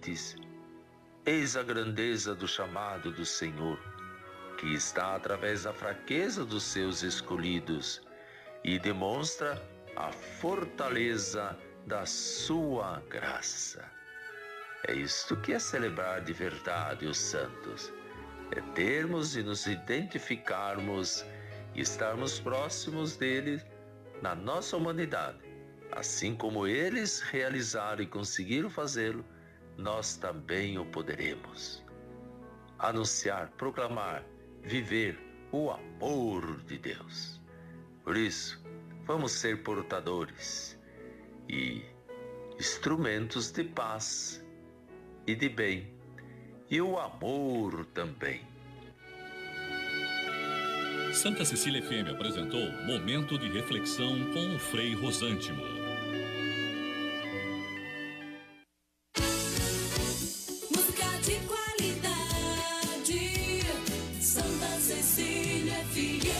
ouvintes, eis a grandeza do chamado do Senhor, que está através da fraqueza dos seus escolhidos e demonstra a fortaleza da sua graça. É isto que é celebrar de verdade os santos. É termos e nos identificarmos e estarmos próximos dele na nossa humanidade. Assim como eles realizaram e conseguiram fazê-lo, nós também o poderemos. Anunciar, proclamar, viver o amor de Deus. Por isso, vamos ser portadores e instrumentos de paz e de bem, e o amor também. Santa Cecília FM apresentou Momento de Reflexão com o Frei Rosântimo. Música de qualidade, Santa Cecília FM.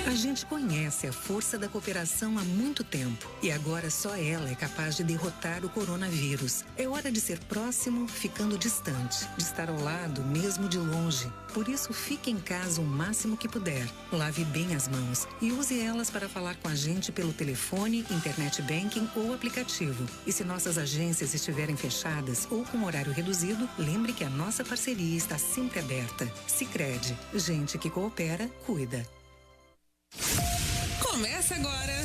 A gente conhece a força da cooperação há muito tempo e agora só ela é capaz de derrotar o coronavírus. É hora de ser próximo, ficando distante, de estar ao lado, mesmo de longe. Por isso, fique em casa o máximo que puder. Lave bem as mãos e use elas para falar com a gente pelo telefone, internet banking ou aplicativo. E se nossas agências estiverem fechadas ou com horário reduzido, lembre que a nossa parceria está sempre aberta. Sicredi, gente que coopera, cuida. Começa agora,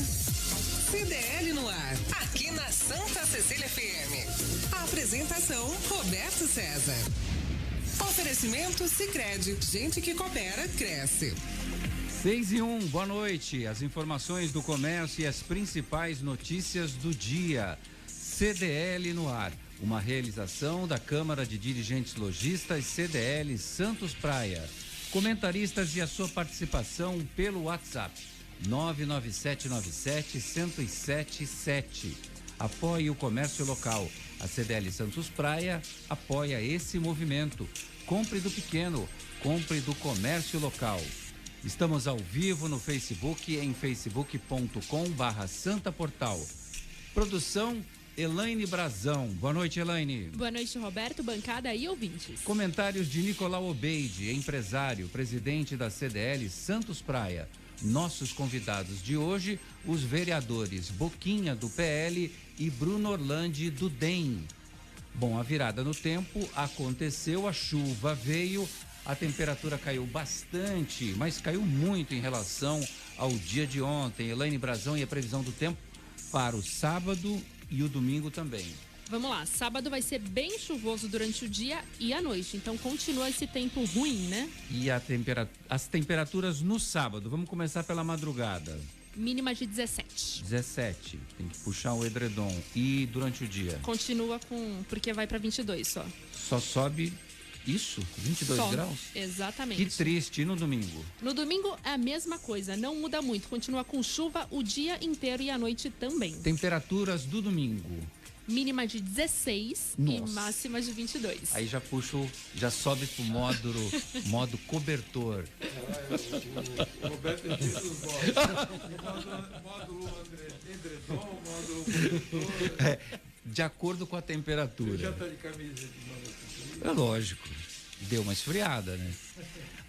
CDL no ar, aqui na Santa Cecília FM. A apresentação, Roberto César. Oferecimento Sicredi, gente que coopera, cresce. 6:01, boa noite. As informações do comércio e as principais notícias do dia. CDL no ar, uma realização da Câmara de Dirigentes Lojistas CDL Santos Praia. Comentaristas e a sua participação pelo WhatsApp 99797-1077. Apoie o comércio local. A CDL Santos Praia apoia esse movimento. Compre do pequeno, compre do comércio local. Estamos ao vivo no Facebook em facebook.com/santaportal. Produção Elaine Brazão. Boa noite, Elaine. Boa noite, Roberto, bancada e ouvintes. Comentários de Nicolau Obeide, empresário, presidente da CDL Santos Praia. Nossos convidados de hoje, os vereadores Boquinha, do PL, e Bruno Orlandi, do DEM. Bom, a virada no tempo aconteceu, a chuva veio, a temperatura caiu bastante, mas caiu muito em relação ao dia de ontem. Elaine Brazão, e a previsão do tempo para o sábado e o domingo também. Vamos lá, sábado vai ser bem chuvoso durante o dia e a noite, então continua esse tempo ruim, né? E as temperaturas no sábado, vamos começar pela madrugada. Mínima de 17. 17, tem que puxar o edredom. E durante o dia? Continua porque vai para 22 só. Só sobe isso? 22 só. graus? Exatamente. Que triste. E no domingo? No domingo é a mesma coisa, não muda muito, continua com chuva o dia inteiro e a noite também. Temperaturas do domingo? Mínima de 16. Nossa. E máxima de 22. Aí já sobe pro modo cobertor. O Roberto diz os módulo edredom, módulo cobertor. De acordo com a temperatura. Você já tá de camisa de manga. É lógico. Deu uma esfriada, né?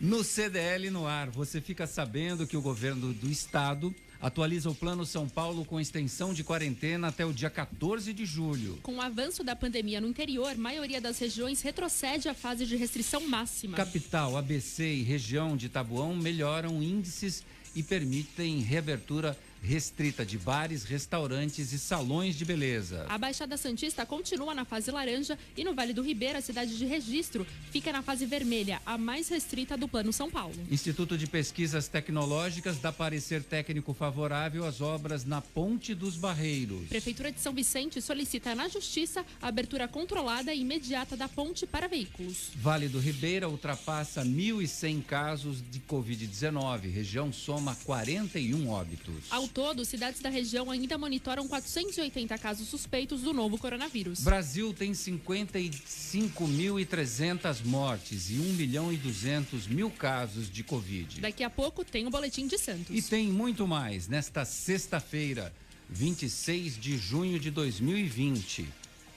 No CDL no ar, você fica sabendo que o governo do estado atualiza o Plano São Paulo com extensão de quarentena até o dia 14 de julho. Com o avanço da pandemia no interior, maioria das regiões retrocede à fase de restrição máxima. Capital, ABC e região de Taboão melhoram índices e permitem reabertura restrita de bares, restaurantes e salões de beleza. A Baixada Santista continua na fase laranja e no Vale do Ribeira, a cidade de Registro, fica na fase vermelha, a mais restrita do Plano São Paulo. Instituto de Pesquisas Tecnológicas dá parecer técnico favorável às obras na Ponte dos Barreiros. Prefeitura de São Vicente solicita na Justiça a abertura controlada e imediata da ponte para veículos. Vale do Ribeira ultrapassa 1.100 casos de Covid-19. Região soma 41 óbitos. Ao todo, cidades da região ainda monitoram 480 casos suspeitos do novo coronavírus. Brasil tem 55.300 mortes e 1.200.000 casos de Covid. Daqui a pouco tem o Boletim de Santos. E tem muito mais nesta sexta-feira, 26 de junho de 2020.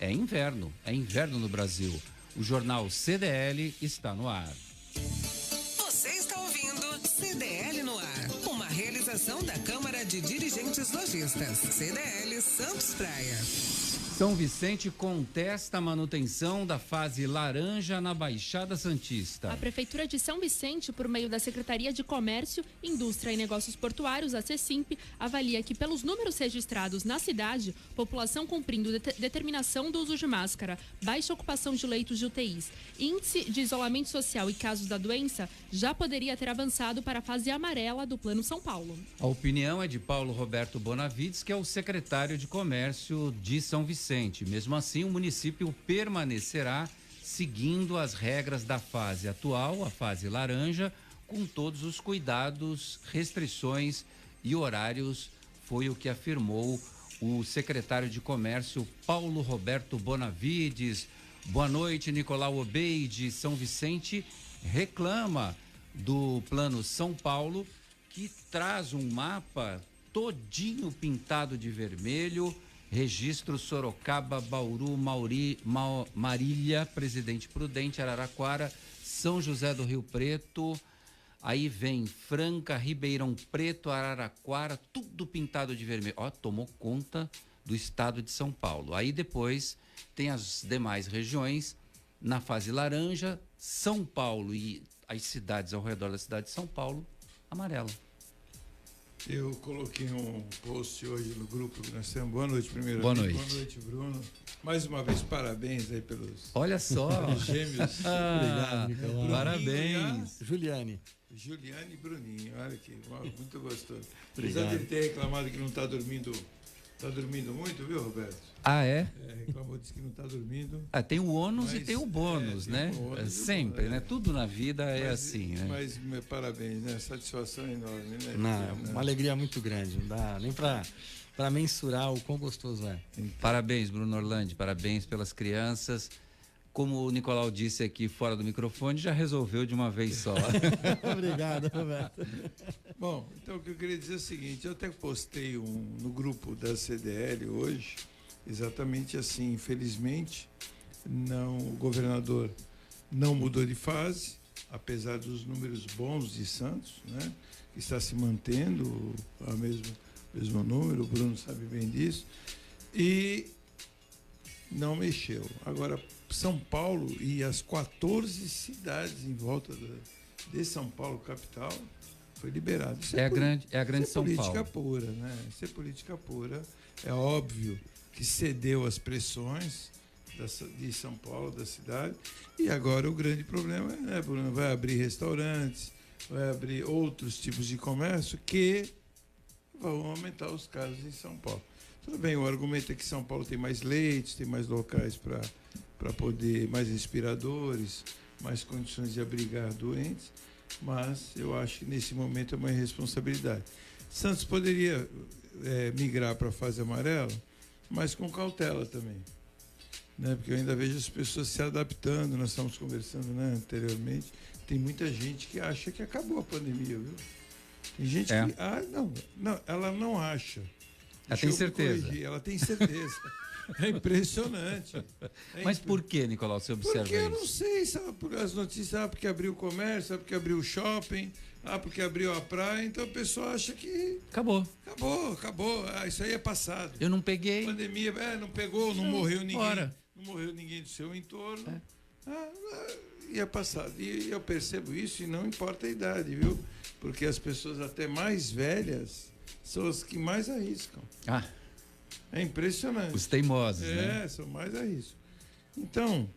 é inverno no Brasil. O jornal CDL está no ar. Você está ouvindo CDL no ar, uma realização da Câmara de Dirigentes Lojistas, CDL Santos Praia. São Vicente contesta a manutenção da fase laranja na Baixada Santista. A Prefeitura de São Vicente, por meio da Secretaria de Comércio, Indústria e Negócios Portuários, a CECIMP, avalia que, pelos números registrados na cidade, população cumprindo determinação do uso de máscara, baixa ocupação de leitos de UTIs, índice de isolamento social e casos da doença, já poderia ter avançado para a fase amarela do Plano São Paulo. A opinião é de Paulo Roberto Bonavides, que é o secretário de Comércio de São Vicente. Mesmo assim, o município permanecerá seguindo as regras da fase atual, a fase laranja, com todos os cuidados, restrições e horários, foi o que afirmou o secretário de Comércio, Paulo Roberto Bonavides. Boa noite, Nicolau Obeide. São Vicente reclama do Plano São Paulo, que traz um mapa todinho pintado de vermelho. Registro Sorocaba, Bauru, Marília, Presidente Prudente, Araraquara, São José do Rio Preto, aí vem Franca, Ribeirão Preto, Araraquara, tudo pintado de vermelho. Ó, tomou conta do estado de São Paulo. Aí depois tem as demais regiões na fase laranja, São Paulo e as cidades ao redor da cidade de São Paulo, amarela. Eu coloquei um post hoje no grupo que nós temos. Boa noite, primeiro. Boa noite. Boa noite, Bruno. Mais uma vez, parabéns aí pelos Olha só. gêmeos. Obrigado, Nicolau. Parabéns. Juliane e Bruninho, olha que muito gostoso. Obrigado. Apesar de ter reclamado que não está dormindo muito, viu, Roberto? Ah, é? Reclamou, disse que não está dormindo. Ah, tem o ônus e tem o bônus, tem né? o ônus Sempre, né? Tudo na vida é assim, né? Mas parabéns, né? Satisfação enorme, né? Não, uma alegria muito grande, não dá nem para mensurar o quão gostoso é. Parabéns, Bruno Orlandi, parabéns pelas crianças. Como o Nicolau disse aqui fora do microfone, já resolveu de uma vez só. Obrigado, Roberto. Bom, então o que eu queria dizer é o seguinte, eu até postei no grupo da CDL hoje, exatamente assim, infelizmente, o governador não mudou de fase, apesar dos números bons de Santos, né? Que está se mantendo o mesmo número, o Bruno sabe bem disso, e não mexeu. Agora, São Paulo e as 14 cidades em volta de São Paulo, capital, foi liberado. Isso é a grande São Paulo. Política pura, né? Isso é política pura. É óbvio que cedeu às pressões de São Paulo, da cidade, e agora o grande problema é, Bruno, vai abrir restaurantes, vai abrir outros tipos de comércio que vão aumentar os casos em São Paulo. Tudo bem, o argumento é que São Paulo tem mais leitos, tem mais locais para poder, mais respiradores, mais condições de abrigar doentes, mas eu acho que nesse momento é uma irresponsabilidade. Santos poderia migrar para a fase amarela, mas com cautela também, né? Porque eu ainda vejo as pessoas se adaptando, nós estamos conversando, né, anteriormente, tem muita gente que acha que acabou a pandemia, viu? Tem gente que... não, ela não acha. Ela tem certeza. Ela tem certeza. É impressionante. Mas por que, Nicolau, você observa porque eu isso? não sei, sabe, por as notícias, porque abriu o comércio, porque abriu o shopping, porque abriu a praia, então a pessoa acha que... Acabou. Isso aí é passado. Eu não peguei. Pandemia, não pegou, não morreu ninguém. Bora. Não morreu ninguém do seu entorno. E é passado. E eu percebo isso e não importa a idade, viu? Porque as pessoas até mais velhas são as que mais arriscam. É impressionante. Os teimosos, né? São mais arriscam. Então,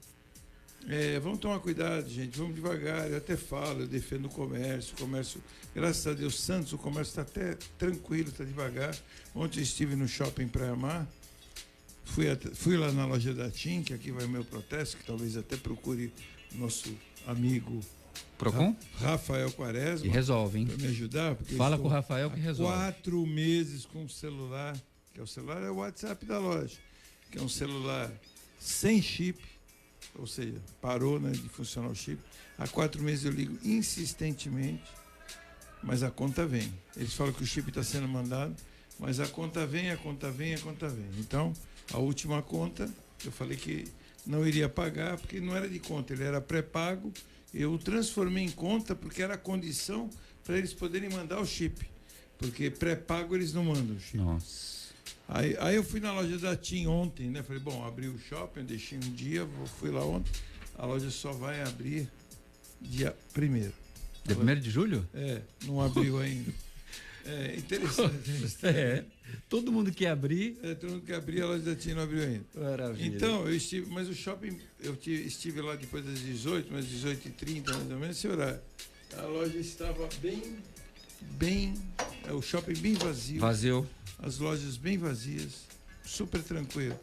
vamos tomar cuidado, gente, vamos devagar. Eu até falo, eu defendo o comércio, graças a Deus, Santos, o comércio está até tranquilo, está devagar. Ontem eu estive no shopping Praia Mar, fui lá na loja da TIM, que aqui vai o meu protesto, que talvez até procure nosso amigo Procon? Rafael Quaresma. E resolve, hein? Para me ajudar. Fala com o Rafael que resolve. 4 meses com o celular, que é o WhatsApp da loja, que é um celular sem chip, ou seja, parou, né, de funcionar o chip. Há 4 meses eu ligo insistentemente, mas a conta vem. Eles falam que o chip está sendo mandado, mas a conta vem. Então, a última conta Eu falei que não iria pagar porque não era de conta, ele era pré-pago. Eu o transformei em conta porque era a condição para eles poderem mandar o chip. Porque pré-pago eles não mandam o chip. Nossa. Aí eu fui na loja da TIM ontem, né? Falei, bom, abri o shopping, deixei um dia, fui lá ontem. A loja só vai abrir dia 1º. Dia 1º de julho? Não abriu ainda. É interessante. Todo mundo quer abrir. Todo mundo quer abrir, a loja da TIM não abriu ainda. Maravilha. Então, eu estive, mas o shopping, estive lá depois das 18, mas 18h30, mais ou menos, esse horário. A loja estava bem, o shopping bem vazio. Vazio. As lojas bem vazias, super tranquilo.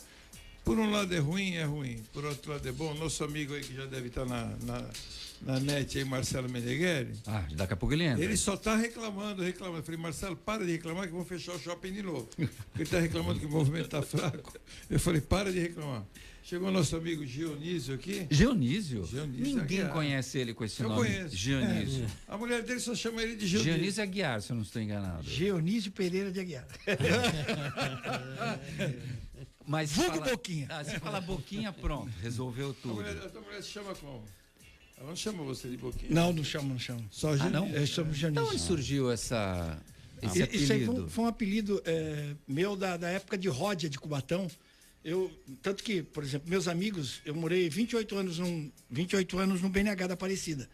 Por um lado é ruim, por outro lado é bom. Nosso amigo aí que já deve estar na net aí, Marcelo Meneghelli. Daqui a pouco ele entra. Ele só está reclamando. Eu falei, Marcelo, para de reclamar que vão fechar o shopping de novo. Ele está reclamando que o movimento está fraco. Eu falei, para de reclamar. Chegou nosso amigo Dionísio aqui. Dionísio? Ninguém Aguiar. conhece ele com esse Eu nome. conheço. Dionísio. A mulher dele só chama ele de Dionísio. Dionísio Aguiar, se eu não estou enganado. Dionísio Pereira de Aguiar. Mas vulgo Boquinha. Se fala Boquinha, pronto, resolveu tudo. A tua mulher se chama como? Ela não chama você de Boquinha? Não chamo. Só Dionísio? Não? Eu chamo Dionísio. De onde surgiu esse apelido? Isso aí foi um apelido meu da época de Ródia de Cubatão. Tanto que, por exemplo, meus amigos, eu morei 28 anos no BNH da Aparecida.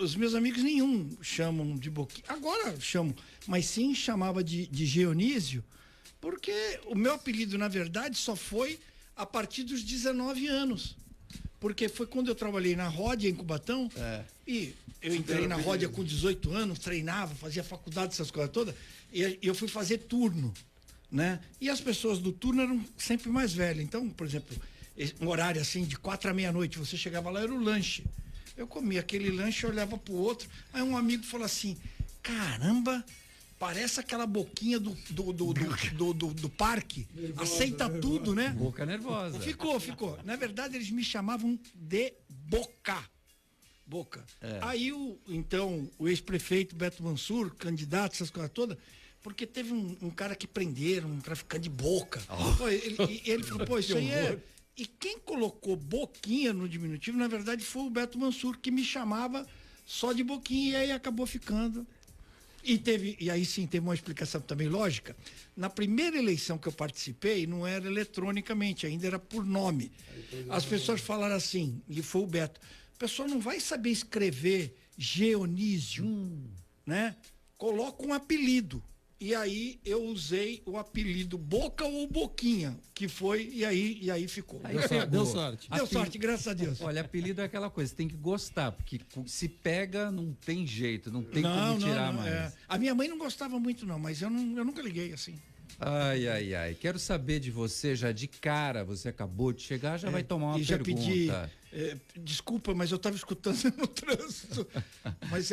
Os meus amigos nenhum chamam de Boquinha. Agora chamam, mas sim chamava de Dionísio, porque o meu apelido, na verdade, só foi a partir dos 19 anos. Porque foi quando eu trabalhei na Ródia, em Cubatão, e eu entrei na Ródia com 18 anos, treinava, fazia faculdade, essas coisas todas, e eu fui fazer turno, né? E as pessoas do turno eram sempre mais velhas. Então, por exemplo, um horário assim, de 4 à meia-noite, você chegava lá, era o lanche. Eu comia aquele lanche, olhava pro outro, aí um amigo falou assim, caramba, parece aquela boquinha do parque, nervosa, aceita tudo, né? Boca nervosa. Ficou. Na verdade, eles me chamavam de Boca. Aí, então, o ex-prefeito Beto Mansur, candidato, essas coisas todas, porque teve um cara que prenderam, um traficante de boca. Ele falou, isso aí é... E quem colocou Boquinha no diminutivo, na verdade, foi o Beto Mansur, que me chamava só de Boquinha, e aí acabou ficando... E aí sim, teve uma explicação também lógica. Na primeira eleição que eu participei, não era eletronicamente, ainda era por nome. As pessoas falaram assim, e foi o Beto, a pessoa não vai saber escrever Dionísio, né? Coloca um apelido. E aí eu usei o apelido Boca ou Boquinha, que foi, e aí ficou. Deu sorte. Deu sorte, graças a Deus. Olha, apelido é aquela coisa, tem que gostar, porque se pega, não tem jeito, não tem como tirar mais. A minha mãe não gostava muito não, mas eu nunca liguei assim. Ai. Quero saber de você, já de cara, você acabou de chegar, já vai tomar uma já pergunta. Pedi, desculpa, mas eu estava escutando no trânsito. Mas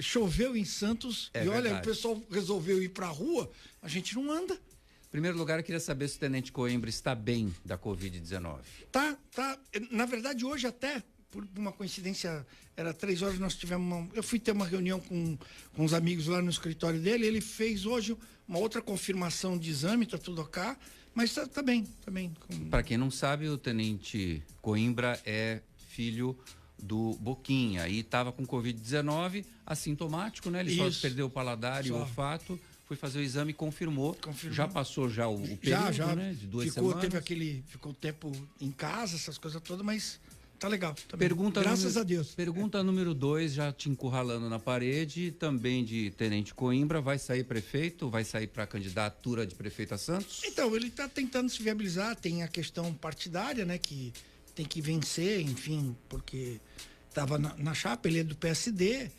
choveu em Santos e olha, verdade. O pessoal resolveu ir para a rua, a gente não anda. Em primeiro lugar, eu queria saber se o Tenente Coimbra está bem da Covid-19. Tá. Na verdade, hoje até, por uma coincidência, era 3 horas, nós tivemos eu fui ter uma reunião com os amigos lá no escritório dele, ele fez hoje uma outra confirmação de exame, tá tudo ok, mas tá bem. Para quem não sabe, o Tenente Coimbra é filho do Boquinha e estava com Covid-19 assintomático, né? Ele só perdeu o paladar e o olfato, foi fazer o exame e confirmou. Já passou o período, né? De 2 semanas. Ficou tempo em casa, essas coisas todas, mas tá legal. Tá Graças a Deus. Pergunta número 2, já te encurralando na parede, também de Tenente Coimbra, vai sair prefeito? Vai sair para candidatura de prefeito a Santos? Então, ele está tentando se viabilizar, tem a questão partidária, né, que tem que vencer, enfim, porque estava na chapa, ele é do PSD.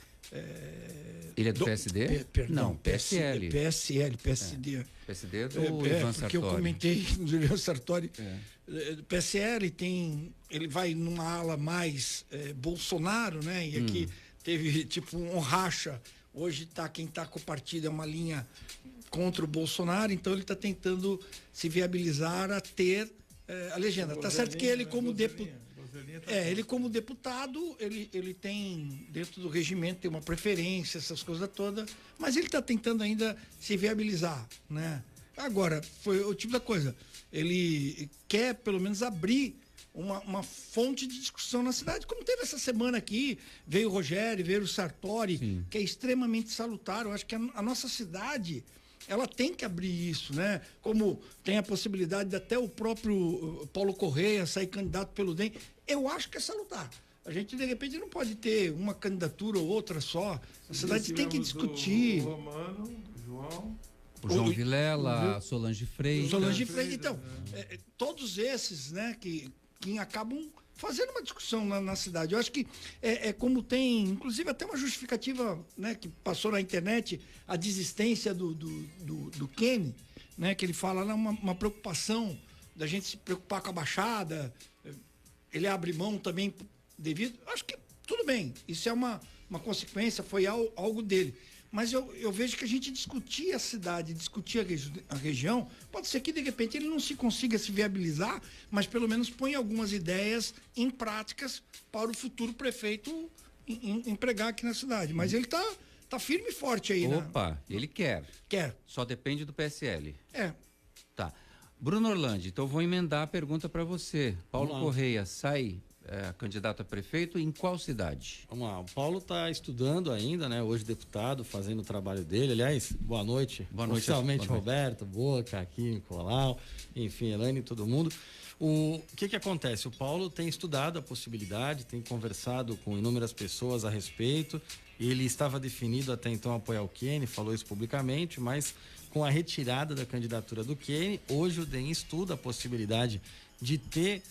Ele é do PSD? Perdão, não, PSL. PSD. PSD é do Ivan Sartori. Porque eu comentei do Ivan Sartori. PSL ele vai numa ala mais Bolsonaro, né? E aqui teve tipo um racha. Hoje quem tá com o partido é uma linha contra o Bolsonaro, então ele está tentando se viabilizar a ter a legenda. Tá certo que ele como deputado. Ele como deputado, ele tem, dentro do regimento, tem uma preferência, essas coisas todas, mas ele está tentando ainda se viabilizar, né? Agora, foi o tipo da coisa. Ele quer, pelo menos, abrir uma fonte de discussão na cidade, como teve essa semana aqui, veio o Rogério, veio o Sartori, Sim. que é extremamente salutar. Eu acho que a nossa cidade, ela tem que abrir isso, né? Como tem a possibilidade de até o próprio Paulo Correia sair candidato pelo DEM, eu acho que é salutar. A gente, de repente, não pode ter uma candidatura ou outra só. A cidade tem que discutir. O Romano, João... O João Vilela, Solange Freitas. Solange Freitas. Então, todos esses, né, que acabam fazendo uma discussão na cidade. Eu acho que como tem, inclusive até uma justificativa, né, que passou na internet, a desistência do Kenny, né, que ele fala lá uma preocupação da gente se preocupar com a Baixada, ele abre mão também devido. Acho que tudo bem, isso é uma consequência, foi algo dele. Mas eu vejo que a gente discutir a cidade, discutir a região, pode ser que de repente ele não se consiga se viabilizar, mas pelo menos põe algumas ideias em práticas para o futuro prefeito empregar aqui na cidade. Mas ele tá firme e forte aí, né? Opa, ele quer. Quer. Só depende do PSL. Tá. Bruno Orlandi, então eu vou emendar a pergunta para você. Paulo Correia sai candidato a prefeito em qual cidade? Vamos lá, o Paulo está estudando ainda, né? Hoje deputado, fazendo o trabalho dele. Aliás, boa noite. Boa noite. Oficialmente, boa noite. Roberto, Boca, aqui, Nicolau, enfim, Elaine e todo mundo. O que acontece? O Paulo tem estudado a possibilidade, tem conversado com inúmeras pessoas a respeito. Ele estava definido até então a apoiar o Kenny, falou isso publicamente, mas com a retirada da candidatura do Kenny, hoje o DEM estuda a possibilidade de ter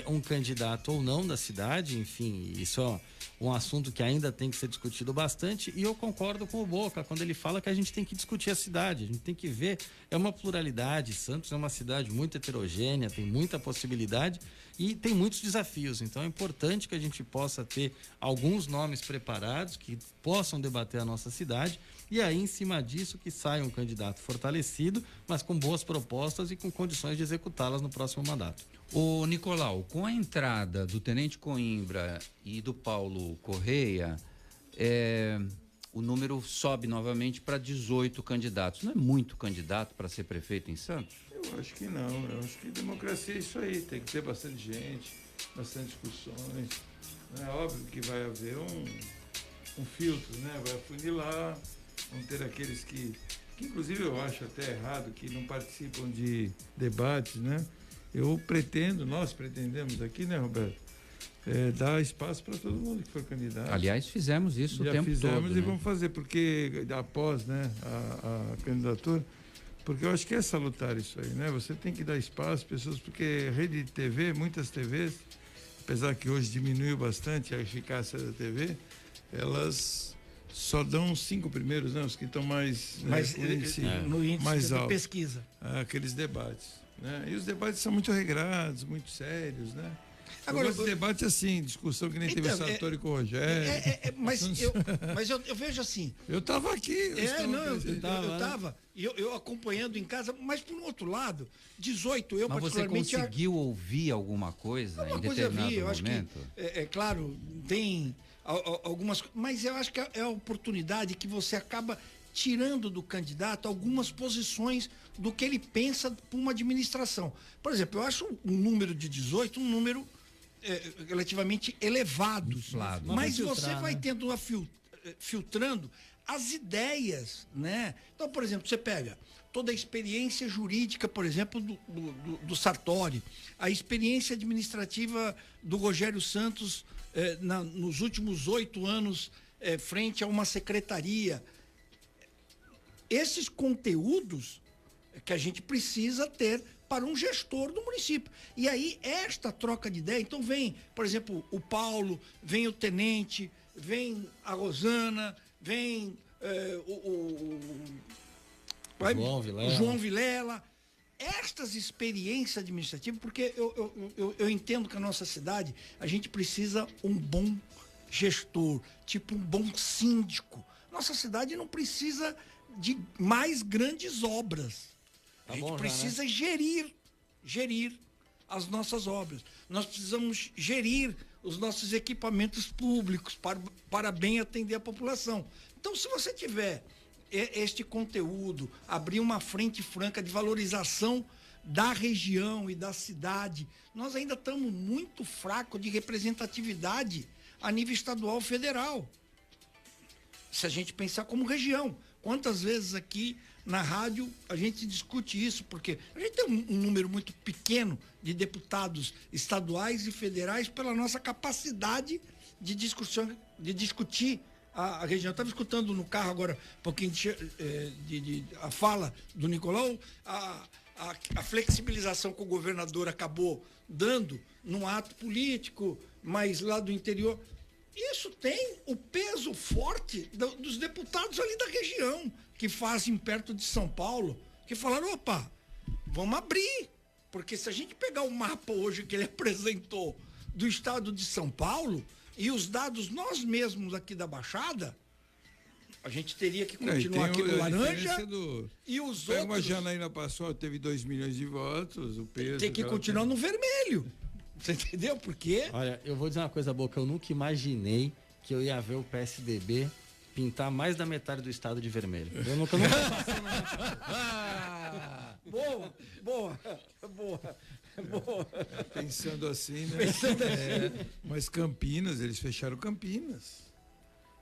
um candidato ou não da cidade, enfim, isso é um assunto que ainda tem que ser discutido bastante, e eu concordo com o Boca quando ele fala que a gente tem que discutir a cidade, a gente tem que ver, é uma pluralidade, Santos é uma cidade muito heterogênea, tem muita possibilidade e tem muitos desafios, então é importante que a gente possa ter alguns nomes preparados que possam debater a nossa cidade, e aí em cima disso que saia um candidato fortalecido, mas com boas propostas e com condições de executá-las no próximo mandato. O Nicolau, com a entrada do Tenente Coimbra e do Paulo Correia, o número sobe novamente para 18 candidatos. Não é muito candidato para ser prefeito em Santos? Eu acho que não. Eu acho que democracia é isso aí. Tem que ter bastante gente, bastante discussões. É óbvio que vai haver um filtro, né? Vai afunilar, vão ter aqueles que inclusive eu acho até errado, que não participam de debates, né? Nós pretendemos aqui, né, Roberto? Dar espaço para todo mundo que for candidato. Aliás, fizemos isso o tempo todo. Já fizemos e vamos fazer, porque após, né, a candidatura, porque eu acho que é salutar isso aí, né? Você tem que dar espaço às pessoas, porque rede de TV, muitas TVs, apesar que hoje diminuiu bastante a eficácia da TV, elas só dão os 5 primeiros, né? Os que estão mais no índice mais da alto, pesquisa. Aqueles debates, né? E os debates são muito regrados, muito sérios, né? Agora, os debates assim, discussão que nem teve o Sartori com o Rogério. Mas eu vejo assim. Eu estava aqui. Eu estava. E eu acompanhando em casa, mas por um outro lado, 18, eu mas particularmente. Você conseguiu ouvir alguma coisa em determinado momento? Eu acho que, claro, tem algumas. Mas eu acho que é a oportunidade que você acaba tirando do candidato algumas posições do que ele pensa para uma administração. Por exemplo, eu acho um número de 18 um número relativamente elevado. Inflado. Mas você vai tendo filtrando as ideias, né? Então, por exemplo, você pega toda a experiência jurídica, por exemplo, do Sartori, a experiência administrativa do Rogério Santos nos últimos 8 anos frente a uma secretaria. Esses conteúdos que a gente precisa ter para um gestor do município. E aí, esta troca de ideia, então vem, por exemplo, o Paulo, vem o Tenente, vem a Rosana, vem o João Vilela. Estas experiências administrativas, porque eu entendo que a nossa cidade, a gente precisa um bom gestor, tipo um bom síndico. Nossa cidade não precisa de mais grandes obras. A gente precisa gerir as nossas obras. Nós precisamos gerir os nossos equipamentos públicos para bem atender a população. Então, se você tiver este conteúdo, abrir uma frente franca de valorização da região e da cidade. Nós ainda estamos muito fracos de representatividade a nível estadual e federal. Se a gente pensar como região, quantas vezes aqui na rádio a gente discute isso, porque a gente tem um número muito pequeno de deputados estaduais e federais pela nossa capacidade de discussão, de discutir a região. Eu estava escutando no carro agora um pouquinho a fala do Nicolau, a flexibilização que o governador acabou dando num ato político, mas lá do interior. Isso tem o peso forte dos deputados ali da região, que fazem perto de São Paulo, que falaram, opa, vamos abrir. Porque se a gente pegar o mapa hoje que ele apresentou do estado de São Paulo e os dados nós mesmos aqui da Baixada, a gente teria que continuar aqui no laranja e os outros... Uma Janaína passou, teve 2 milhões de votos, o peso... Tem que continuar no vermelho. Você entendeu por quê? Olha, eu vou dizer uma coisa, Boca, eu nunca imaginei que eu ia ver o PSDB pintar mais da metade do estado de vermelho. Eu nunca passei Boa. Pensando assim, né? Mas Campinas, eles fecharam Campinas.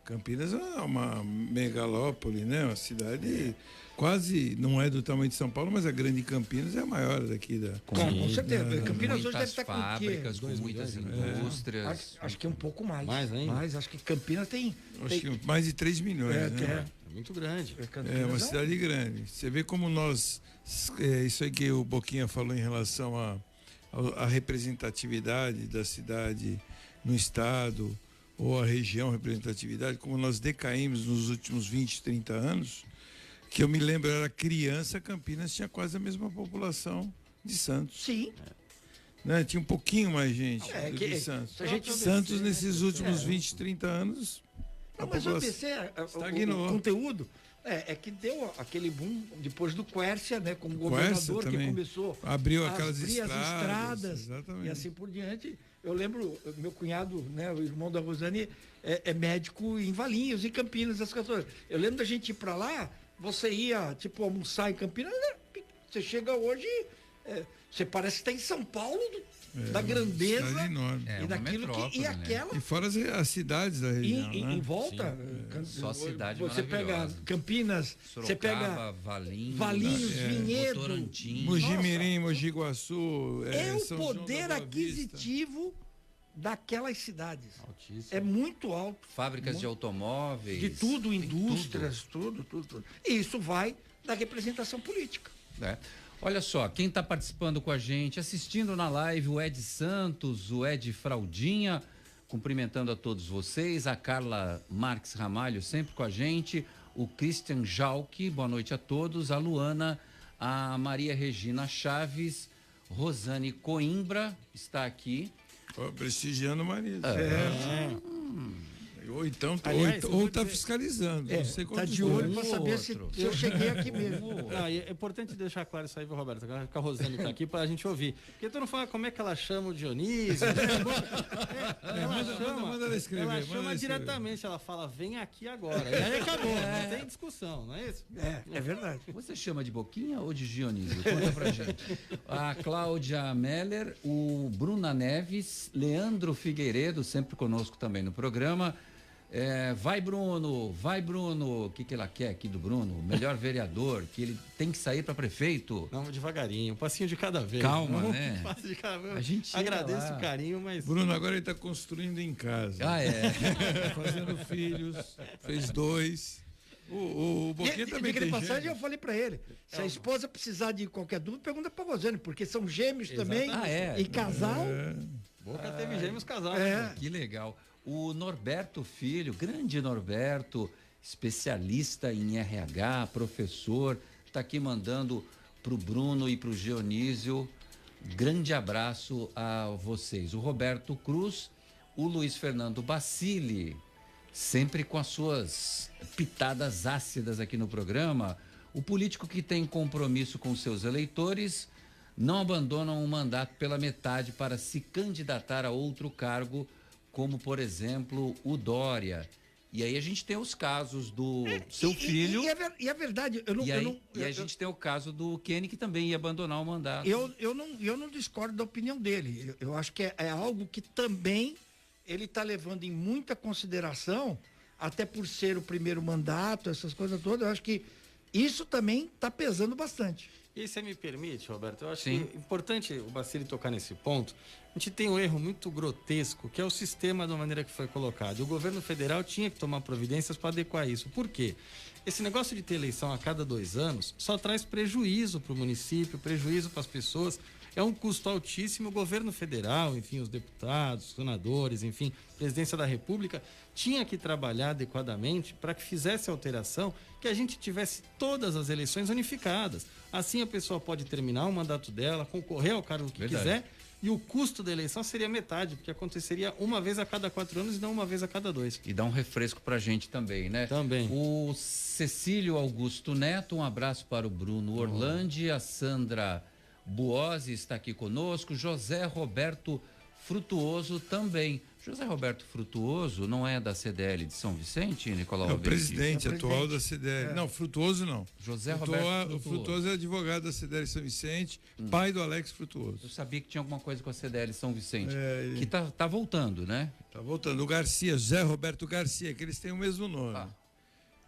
Campinas é uma megalópole, né? Uma cidade quase, não é do tamanho de São Paulo, mas a grande Campinas é a maior daqui da... Com certeza. Campinas hoje deve estar com fábricas, com muitas indústrias. Acho que é um pouco mais. Mais ainda? Mas acho que Campinas tem... Acho que mais de 3 milhões, né? É muito grande. É uma cidade grande. Você vê como nós... isso aí que o Boquinha falou em relação à representatividade da cidade no estado ou a região, representatividade, como nós decaímos nos últimos 20, 30 anos, que eu me lembro, eu era criança, Campinas tinha quase a mesma população de Santos. Sim. Né? Tinha um pouquinho mais gente do que Santos. Santos, nesses últimos 20, 30 anos, a população estagnou. O conteúdo é que deu aquele boom depois do Quércia, né, como governador, que começou abriu a aquelas abrir as estradas exatamente. E assim por diante. Eu lembro, meu cunhado, né, o irmão da Rosane, é médico em Valinhos, em Campinas, essas coisas. Eu lembro da gente ir para lá, você ia, tipo, almoçar em Campinas, né? Você chega hoje, você parece que está em São Paulo, da grandeza e daquilo que... E aquela... Né? E fora as cidades da região, né? Em volta, só cidade você pega Campinas, Sorocaba, você pega Valinhos, Vinhedo, Mogi-mirim, Mogi Guaçu, é o poder aquisitivo daquelas cidades. Altíssimo. É muito alto. Fábricas de automóveis. De tudo, indústrias, tudo. E isso vai da representação política. Olha só, quem está participando com a gente, assistindo na live, o Ed Santos, o Ed Fraldinha, cumprimentando a todos vocês, a Carla Marques Ramalho sempre com a gente, o Christian Jalque, boa noite a todos, a Luana, a Maria Regina Chaves, Rosane Coimbra está aqui. Prestigiando o marido. Ou então, aliás, ou está fiscalizando. Não sei tá de olho para saber se eu cheguei aqui mesmo. É importante deixar claro isso aí, viu, Roberto? Agora que a Rosane está aqui para a gente ouvir. Porque tu não fala como é que ela chama o Dionísio. Manda ela escrever. Ela chama diretamente, ela fala, vem aqui agora. E aí acabou, não tem discussão, não é isso? É verdade. Você chama de Boquinha ou de Dionísio? Conta pra gente. A Cláudia Meller, o Bruna Neves, Leandro Figueiredo, sempre conosco também no programa. Vai Bruno, o que ela quer aqui do Bruno? Melhor vereador, que ele tem que sair para prefeito. Não, devagarinho, um passinho de cada vez. Calma, né? Um passo de cada vez. A gente agradeço o carinho, mas... Bruno, agora ele está construindo em casa. Fazendo filhos, fez 2. O Boquinha também tem passagem, eu falei para ele, se a esposa precisar de qualquer dúvida, pergunta para Rosane, porque são gêmeos também, e casal. Boca teve gêmeos casal. Que legal. O Norberto Filho, grande Norberto, especialista em RH, professor, está aqui mandando para o Bruno e para o Dionísio. Grande abraço a vocês. O Roberto Cruz, o Luiz Fernando Bacilli, sempre com as suas pitadas ácidas aqui no programa. O político que tem compromisso com seus eleitores não abandona um mandato pela metade para se candidatar a outro cargo, como, por exemplo, o Dória. E aí a gente tem os casos do seu filho. E a verdade, a gente tem o caso do Kenny, que também ia abandonar o mandato. Eu não discordo da opinião dele. Eu acho que é algo que também ele está levando em muita consideração, até por ser o primeiro mandato, essas coisas todas. Eu acho que isso também está pesando bastante. E você me permite, Roberto, eu acho que é importante o Bacili tocar nesse ponto. A gente tem um erro muito grotesco, que é o sistema da maneira que foi colocado. E o governo federal tinha que tomar providências para adequar isso. Por quê? Esse negócio de ter eleição a cada 2 anos só traz prejuízo para o município, prejuízo para as pessoas. É um custo altíssimo. O governo federal, enfim, os deputados, os senadores, enfim, presidência da República, tinha que trabalhar adequadamente para que fizesse alteração, que a gente tivesse todas as eleições unificadas. Assim a pessoa pode terminar o mandato dela, concorrer ao cargo que quiser, e o custo da eleição seria metade, porque aconteceria uma vez a cada 4 anos e não uma vez a cada 2. E dá um refresco pra gente também, né? Também. O Cecílio Augusto Neto, um abraço para o Bruno Orlandi, a Sandra Buozzi está aqui conosco, José Roberto Frutuoso também. José Roberto Frutuoso não é da CDL de São Vicente, Nicolau? É o presidente atual da CDL. Não, Frutuoso não. José Roberto Frutuoso. O Frutuoso é advogado da CDL São Vicente, pai do Alex Frutuoso. Eu sabia que tinha alguma coisa com a CDL São Vicente, que tá voltando, né? Tá voltando. O Garcia, José Roberto Garcia, que eles têm o mesmo nome.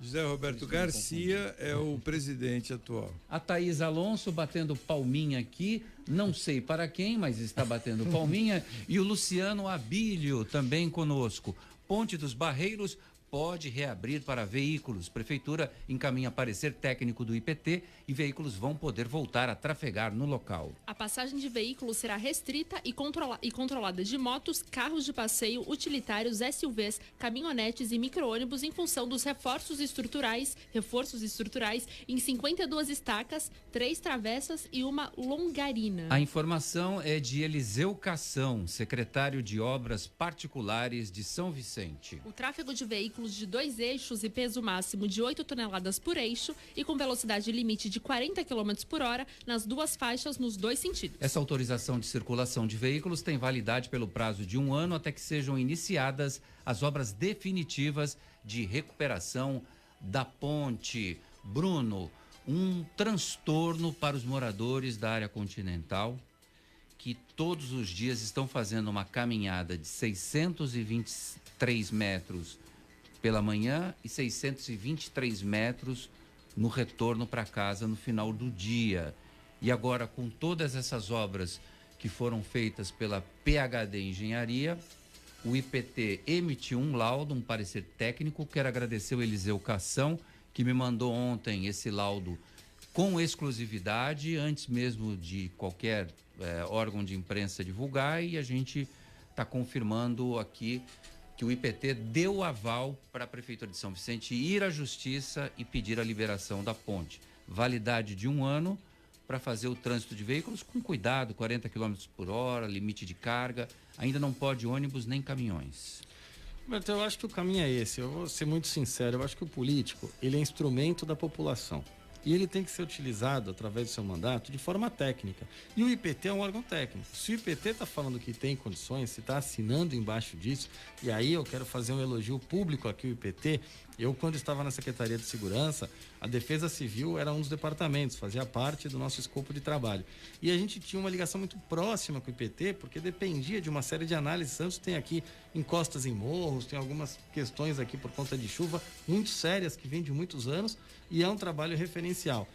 José Roberto Garcia é o presidente atual. A Thaís Alonso batendo palminha aqui, não sei para quem, mas está batendo palminha. E o Luciano Abílio também conosco. Ponte dos Barreiros pode reabrir para veículos. Prefeitura encaminha parecer técnico do IPT e veículos vão poder voltar a trafegar no local. A passagem de veículos será restrita e controlada de motos, carros de passeio, utilitários, SUVs, caminhonetes e micro-ônibus em função dos reforços estruturais em 52 estacas, 3 travessas e uma longarina. A informação é de Eliseu Cação, secretário de Obras Particulares de São Vicente. O tráfego de veículos de 2 eixos e peso máximo de 8 toneladas por eixo e com velocidade limite de 40 km por hora nas 2 faixas nos 2 sentidos. Essa autorização de circulação de veículos tem validade pelo prazo de 1 ano até que sejam iniciadas as obras definitivas de recuperação da ponte. Bruno, um transtorno para os moradores da área continental que todos os dias estão fazendo uma caminhada de 623 metros pela manhã e 623 metros no retorno para casa no final do dia. E agora, com todas essas obras que foram feitas pela PHD Engenharia, o IPT emitiu um laudo, um parecer técnico. Quero agradecer o Eliseu Cação, que me mandou ontem esse laudo com exclusividade, antes mesmo de qualquer órgão de imprensa divulgar, e a gente está confirmando aqui que o IPT deu aval para a Prefeitura de São Vicente ir à Justiça e pedir a liberação da ponte. Validade de 1 ano para fazer o trânsito de veículos com cuidado, 40 km por hora, limite de carga. Ainda não pode ônibus nem caminhões. Roberto, eu acho que o caminho é esse. Eu vou ser muito sincero. Eu acho que o político, ele é instrumento da população. E ele tem que ser utilizado, através do seu mandato, de forma técnica. E o IPT é um órgão técnico. Se o IPT está falando que tem condições, se está assinando embaixo disso, e aí eu quero fazer um elogio público aqui ao IPT. Eu, quando estava na Secretaria de Segurança, a Defesa Civil era um dos departamentos, fazia parte do nosso escopo de trabalho. E a gente tinha uma ligação muito próxima com o IPT, porque dependia de uma série de análises. Santos tem aqui encostas em morros, tem algumas questões aqui por conta de chuva muito sérias, que vêm de muitos anos, e é um trabalho referencial.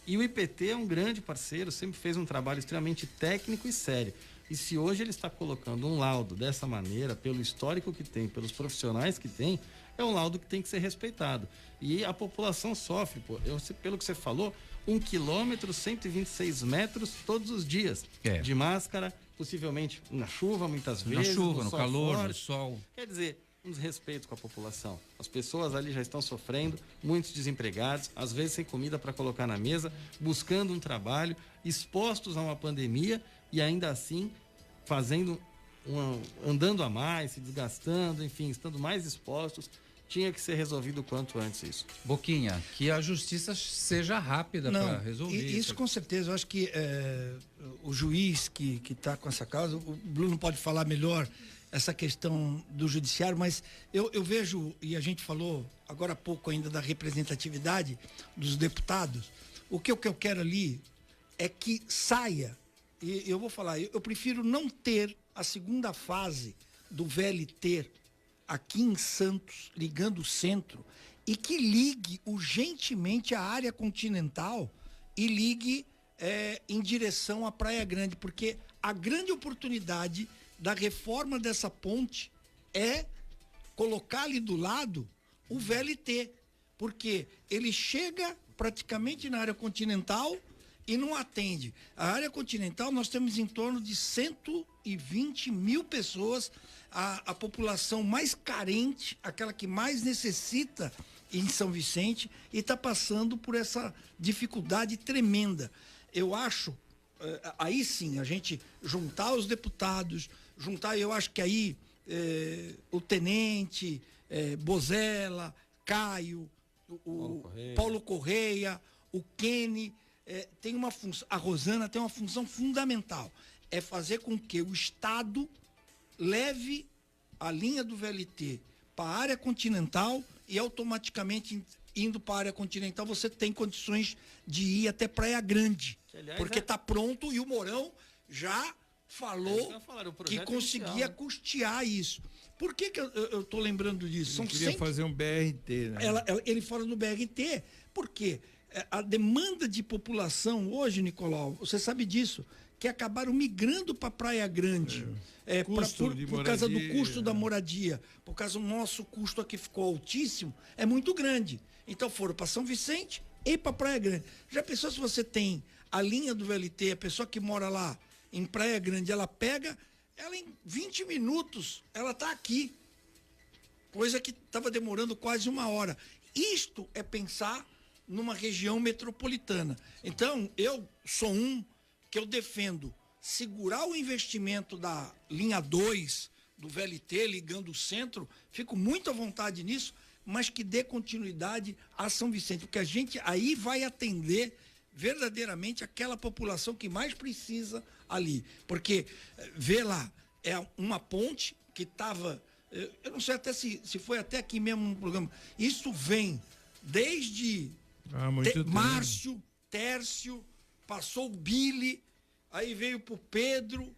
E o IPT é um grande parceiro, sempre fez um trabalho extremamente técnico e sério. E se hoje ele está colocando um laudo dessa maneira, pelo histórico que tem, pelos profissionais que tem, é um laudo que tem que ser respeitado. E a população sofre, pelo que você falou, 1 quilômetro, 126 metros todos os dias. De máscara, possivelmente na chuva, muitas vezes. Na chuva, no calor, forte. no sol. Quer dizer, um desrespeito com a população. As pessoas ali já estão sofrendo, muitos desempregados, às vezes sem comida para colocar na mesa, buscando um trabalho, expostos a uma pandemia e ainda assim andando a mais, se desgastando, enfim, estando mais expostos. Tinha que ser resolvido o quanto antes isso. Boquinha, que a justiça seja rápida para resolver isso. Com certeza, eu acho que o juiz que está com essa causa, o Bruno pode falar melhor essa questão do judiciário, mas eu vejo, e a gente falou agora há pouco ainda da representatividade dos deputados, o que eu quero ali é que saia, e eu vou falar, eu prefiro não ter a segunda fase do VLT aqui em Santos, ligando o centro, e que ligue urgentemente a área continental e ligue em direção à Praia Grande, porque a grande oportunidade da reforma dessa ponte é colocar ali do lado o VLT, porque ele chega praticamente na área continental e não atende. A área continental nós temos em torno de 120 mil pessoas, a população mais carente, aquela que mais necessita em São Vicente, e está passando por essa dificuldade tremenda. Eu acho, aí sim, a gente juntar os deputados, eu acho que aí o tenente, Bozella, Caio, o Paulo Correia, o Kenny, tem uma função, a Rosana tem uma função fundamental, é fazer com que o Estado leve a linha do VLT para a área continental e automaticamente indo para a área continental você tem condições de ir até Praia Grande, porque está pronto e o Mourão já falou que conseguia custear isso. Por que eu estou lembrando disso? Ele queria fazer um BRT, né? Ele fala do BRT, porque a demanda de população hoje, Nicolau, você sabe disso, que acabaram migrando para Praia Grande. Por causa do custo da moradia, por causa do nosso custo aqui ficou altíssimo, é muito grande. Então foram para São Vicente e para Praia Grande. Já pensou se você tem a linha do VLT, a pessoa que mora lá em Praia Grande, ela pega, ela em 20 minutos, ela está aqui. Coisa que estava demorando quase uma hora. Isto é pensar numa região metropolitana. Então, eu sou que eu defendo segurar o investimento da linha 2 do VLT, ligando o centro, fico muito à vontade nisso, mas que dê continuidade a São Vicente, porque a gente aí vai atender verdadeiramente aquela população que mais precisa ali, porque vê lá, é uma ponte que estava, eu não sei até se foi até aqui mesmo no programa, isso vem desde Márcio, Tércio, passou o Billy, aí veio pro Pedro,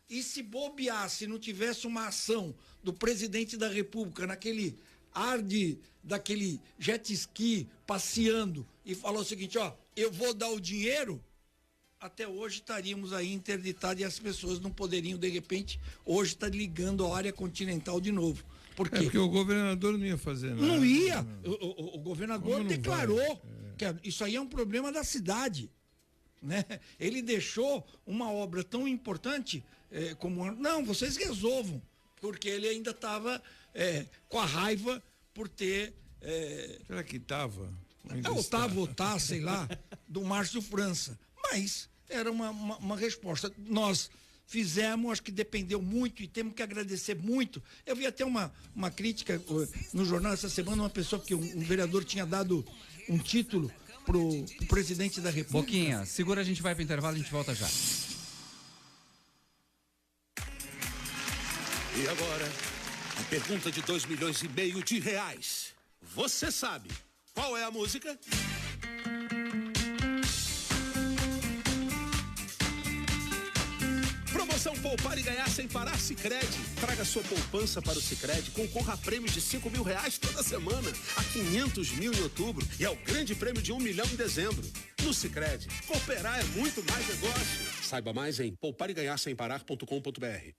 e se bobear, se não tivesse uma ação do presidente da República naquele ar daquele jet ski passeando e falou o seguinte, ó, eu vou dar o dinheiro, até hoje estaríamos aí interditados e as pessoas não poderiam, de repente, hoje tá ligando a área continental de novo. Por quê? Porque o governador não ia fazer nada. Não ia. O governador declarou que isso aí é um problema da cidade. Né? Ele deixou uma obra tão importante como... Não, vocês resolvam. Porque ele ainda estava com a raiva por ter... Será que estava? Tá, sei lá, do Márcio França. Mas era uma resposta. Nós fizemos, acho que dependeu muito e temos que agradecer muito. Eu vi até uma crítica no jornal essa semana, uma pessoa que um vereador tinha dado um título pro presidente da República. Boquinha, segura, a gente vai pro intervalo e a gente volta já. E agora, a pergunta de 2,5 milhões de reais. Você sabe qual é a música? Promoção Poupar e Ganhar Sem Parar Sicredi. Traga sua poupança para o Sicredi, concorra a prêmios de R$5 mil toda semana, a 500 mil em outubro e ao grande prêmio de 1 milhão em dezembro. No Sicredi, cooperar é muito mais negócio. Saiba mais em poupareganharsemparar.com.br.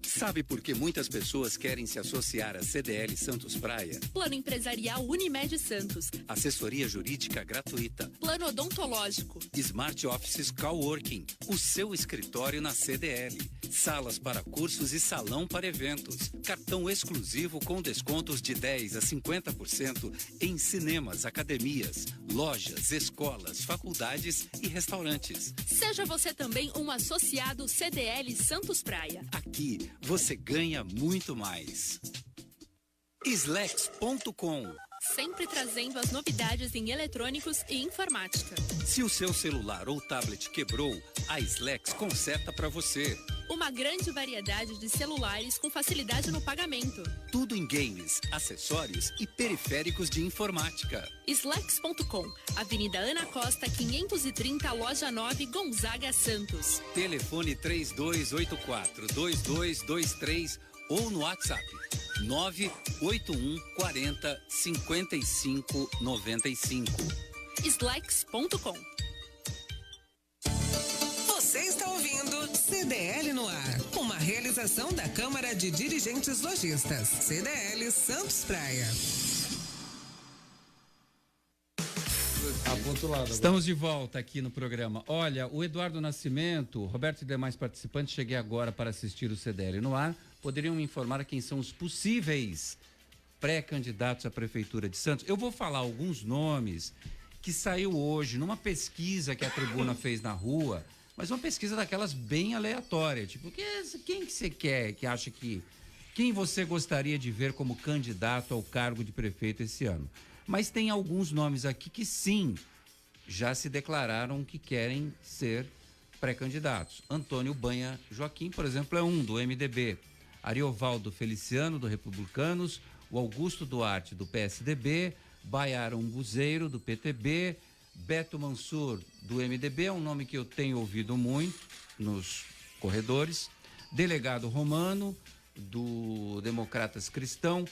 Sabe por que muitas pessoas querem se associar à CDL Santos Praia? Plano empresarial Unimed Santos. Assessoria jurídica gratuita. Plano odontológico. Smart Offices Coworking. O seu escritório na CDL. Salas para cursos e salão para eventos. Cartão exclusivo com descontos de 10% a 50% em cinemas, academias, lojas, escolas, faculdades e restaurantes. Seja você também um associado CDL Santos Praia. Aqui você ganha muito mais. Slex.com. Sempre trazendo as novidades em eletrônicos e informática. Se o seu celular ou tablet quebrou, a Slex conserta para você. Uma grande variedade de celulares com facilidade no pagamento. Tudo em games, acessórios e periféricos de informática. Slacks.com, Avenida Ana Costa, 530, Loja 9, Gonzaga, Santos. Telefone 3284-2223 ou no WhatsApp 981 40 55 95. Slacks.com. Você está ouvindo CDL no ar, uma realização da Câmara de Dirigentes Lojistas, CDL Santos Praia. Estamos de volta aqui no programa. Olha, o Eduardo Nascimento, Roberto e demais participantes, cheguei agora para assistir o CDL no ar, poderiam me informar quem são os possíveis pré-candidatos à Prefeitura de Santos. Eu vou falar alguns nomes que saiu hoje numa pesquisa que a Tribuna fez na rua, mas uma pesquisa daquelas bem aleatória, tipo, quem que você quer, que acha que... Quem você gostaria de ver como candidato ao cargo de prefeito esse ano? Mas tem alguns nomes aqui que sim, já se declararam que querem ser pré-candidatos. Antônio Banha Joaquim, por exemplo, é um do MDB. Ariovaldo Feliciano, do Republicanos, o Augusto Duarte, do PSDB, Baiara Umbuzeiro, do PTB, Beto Mansur, do MDB, é um nome que eu tenho ouvido muito nos corredores, Delegado Romano, do Democratas Cristão,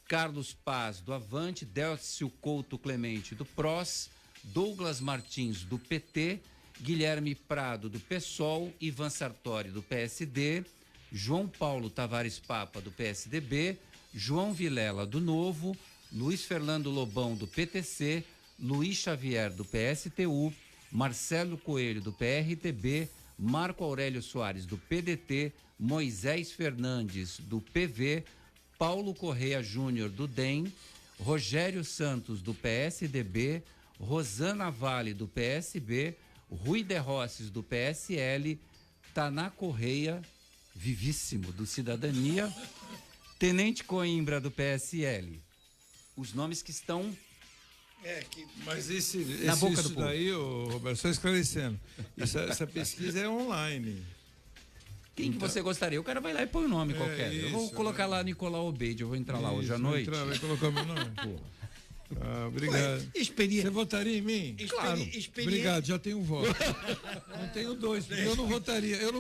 Carlos Paz, do Avante, Délcio Couto Clemente, do PROS, Douglas Martins, do PT, Guilherme Prado, do PSOL, Ivan Sartori, do PSD, João Paulo Tavares Papa, do PSDB, João Vilela, do Novo, Luiz Fernando Lobão, do PTC, Luiz Xavier, do PSTU, Marcelo Coelho, do PRTB, Marco Aurélio Soares, do PDT, Moisés Fernandes, do PV, Paulo Correia Júnior, do DEM, Rogério Santos, do PSDB, Rosana Vale, do PSB, Rui de Rosses, do PSL, Taná Correia, vivíssimo, do Cidadania, Tenente Coimbra, do PSL. Os nomes que estão... Mas na boca do isso povo. daí, Roberto, só esclarecendo, essa pesquisa é online. Quem que você gostaria? O cara vai lá e põe o nome qualquer. Eu vou colocar lá Nicolau Obeide, eu vou entrar lá hoje à noite. Vai colocar meu nome? Obrigado. Você votaria em mim? Claro. Obrigado, já tenho um voto. Não tenho dois, porque eu não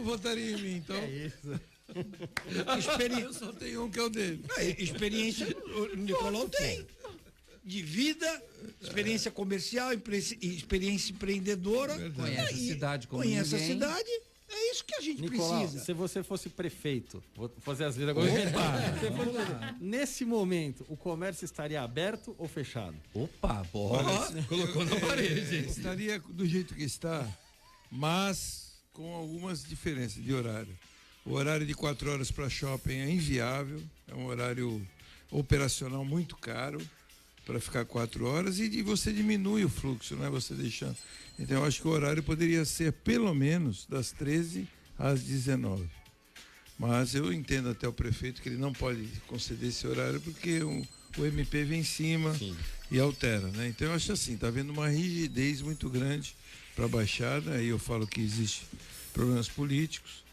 votaria em mim, então. É isso. Eu só tenho um que é o dele. Experiência, o Nicolau tem. De vida, experiência comercial, experiência empreendedora. Conhece a cidade como Conhece ninguém. a cidade. É isso que a gente Nicolau, precisa. se você fosse prefeito, vou fazer as letras agora. Nesse momento, o comércio estaria aberto ou fechado? Opa, bola. Colocou na parede. Estaria do jeito que está, mas com algumas diferenças de horário. O horário de 4 horas para shopping é inviável, é um horário operacional muito caro para ficar 4 horas e você diminui o fluxo, não é você deixando. Então eu acho que o horário poderia ser pelo menos das 13 às 19. Mas eu entendo até o prefeito que ele não pode conceder esse horário porque o MP vem em cima e altera, né? Então eu acho assim, tá havendo uma rigidez muito grande para a Baixada, aí eu falo que existe problemas políticos,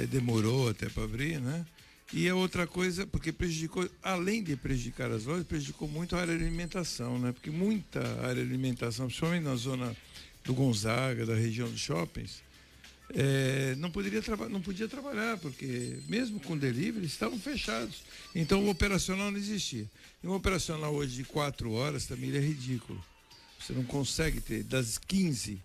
demorou até para abrir, né? E a outra coisa, porque prejudicou, além de prejudicar as lojas, prejudicou muito a área de alimentação, né? Porque muita área de alimentação, principalmente na zona do Gonzaga, da região dos shoppings, não podia trabalhar, porque mesmo com delivery, estavam fechados. Então o operacional não existia. E um operacional hoje de 4 horas também é ridículo. Você não consegue ter das 15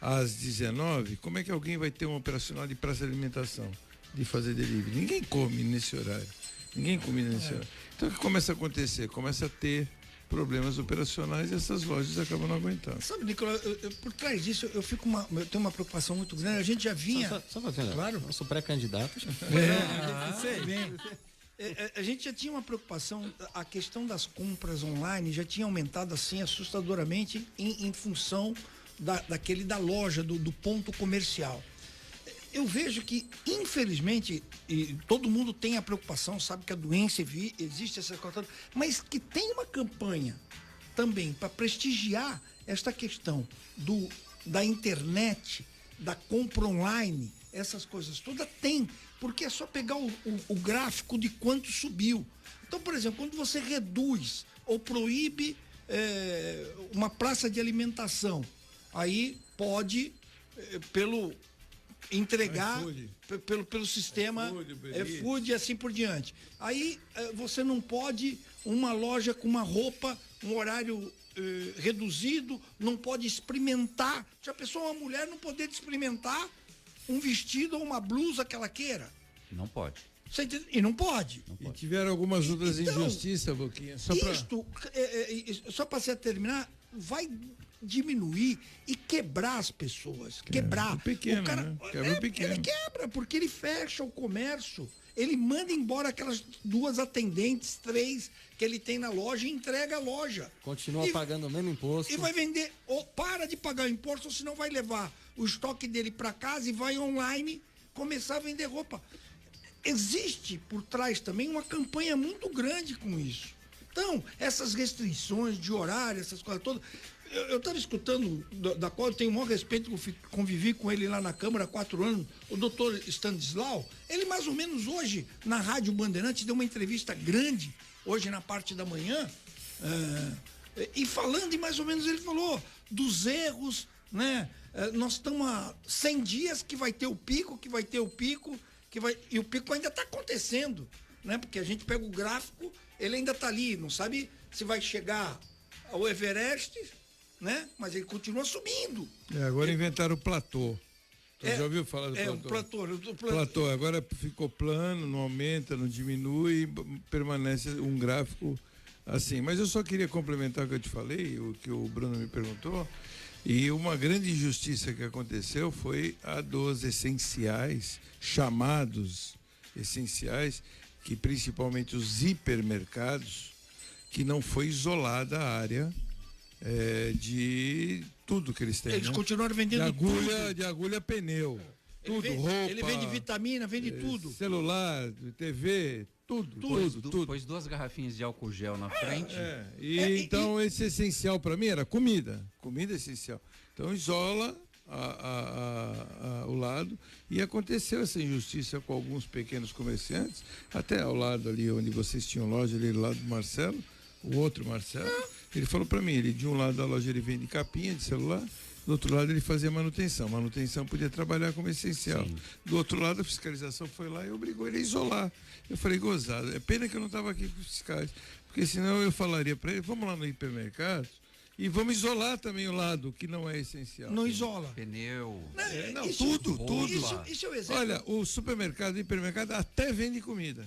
às 19, como é que alguém vai ter um operacional de praça de alimentação? De fazer delivery. Ninguém come nesse horário. Então o que começa a acontecer? Começa a ter problemas operacionais e essas lojas acabam não aguentando. Sabe, Nicolau, por trás disso eu tenho uma preocupação muito grande. A gente já vinha. Só fazendo. Claro. Eu sou pré-candidato. A gente já tinha uma preocupação, a questão das compras online já tinha aumentado assim assustadoramente em função da loja, do ponto comercial. Eu vejo que, infelizmente, e todo mundo tem a preocupação, sabe que a doença existe, essa coisa, mas que tem uma campanha também para prestigiar esta questão da internet, da compra online, essas coisas todas? Tem, porque é só pegar o gráfico de quanto subiu. Então, por exemplo, quando você reduz ou proíbe uma praça de alimentação, aí pode, pelo entregar, pelo sistema food e assim por diante. Aí você não pode uma loja com uma roupa, um horário reduzido, não pode experimentar. Já pensou uma mulher não poder experimentar um vestido ou uma blusa que ela queira? Não pode. E não pode. E tiveram algumas outras injustiças, Boquinha. Só para você terminar, vai diminuir e quebrar as pessoas. Quebrar. O pequeno, né? Quebra o pequeno. Ele quebra, porque ele fecha o comércio. Ele manda embora aquelas 2 atendentes, 3 que ele tem na loja e entrega a loja. Continua pagando o mesmo imposto. E vai vender, ou para de pagar o imposto, ou senão vai levar o estoque dele para casa e vai online começar a vender roupa. Existe por trás também uma campanha muito grande com isso. Então, essas restrições de horário, essas coisas todas. Eu estava escutando, da qual eu tenho o maior respeito, convivi com ele lá na Câmara há 4 anos, o doutor Stanislau. Ele mais ou menos hoje, na Rádio Bandeirantes, deu uma entrevista grande, hoje na parte da manhã, e falando, e mais ou menos ele falou dos erros, né? Nós estamos há 100 dias que vai ter o pico, e o pico ainda está acontecendo, né? Porque a gente pega o gráfico, ele ainda está ali, não sabe se vai chegar ao Everest, né? Mas ele continua subindo. Agora inventaram o platô. Você já ouviu falar do platô? O platô. Agora ficou plano, não aumenta, não diminui, permanece um gráfico assim. Mas eu só queria complementar o que eu te falei, o que o Bruno me perguntou. E uma grande injustiça que aconteceu foi a dos essenciais, chamados essenciais, que principalmente os hipermercados, que não foi isolada a área de tudo que eles têm. Eles continuaram vendendo de agulha pneu. Tudo, roupa. Ele vende vitamina, vende tudo. Celular, TV, tudo. Pôs 2 garrafinhas de álcool gel na frente. Então, esse essencial para mim era comida essencial. Então, isola o lado, e aconteceu essa injustiça com alguns pequenos comerciantes, até ao lado ali onde vocês tinham loja, ali do lado do Marcelo, o outro Marcelo, ele falou para mim, de um lado da loja ele vende capinha de celular, do outro lado ele fazia manutenção podia trabalhar como essencial. Sim. Do outro lado a fiscalização foi lá e obrigou ele a isolar. Eu falei, gozado, é pena que eu não estava aqui com os fiscais, porque senão eu falaria para ele, vamos lá no hipermercado e vamos isolar também o lado que não é essencial. Não isola. Pneu. Tudo. Isso é o exemplo. Olha, o supermercado e hipermercado até vende comida.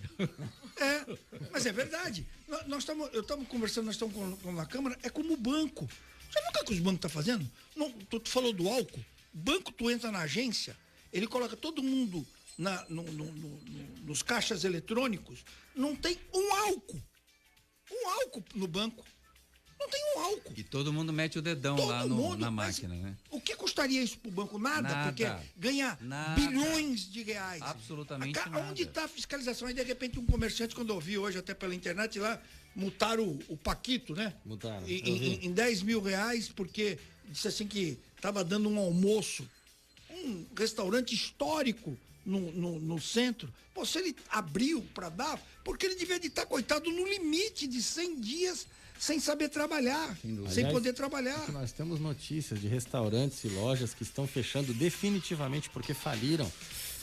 Mas é verdade. Eu estamos conversando, nós estamos na Câmara, é como o banco. Já viu o que os bancos estão fazendo? Não, tu falou do álcool. Banco, tu entra na agência, ele coloca todo mundo nos caixas eletrônicos, não tem um álcool no banco. Não tem um álcool. E todo mundo mete o dedão lá na máquina, né? O que custaria isso pro banco? Nada. Porque ganha bilhões de reais. Absolutamente nada. Onde está a fiscalização? Aí, de repente, um comerciante, quando eu vi hoje, até pela internet, lá, multaram o Paquito, né? Multaram. Em 10 mil reais, porque disse assim que estava dando um almoço. Um restaurante histórico no centro. Pô, se ele abriu para dar, porque ele devia de estar, coitado, no limite de 100 dias sem saber trabalhar, sem poder trabalhar. Nós temos notícias de restaurantes e lojas que estão fechando definitivamente porque faliram.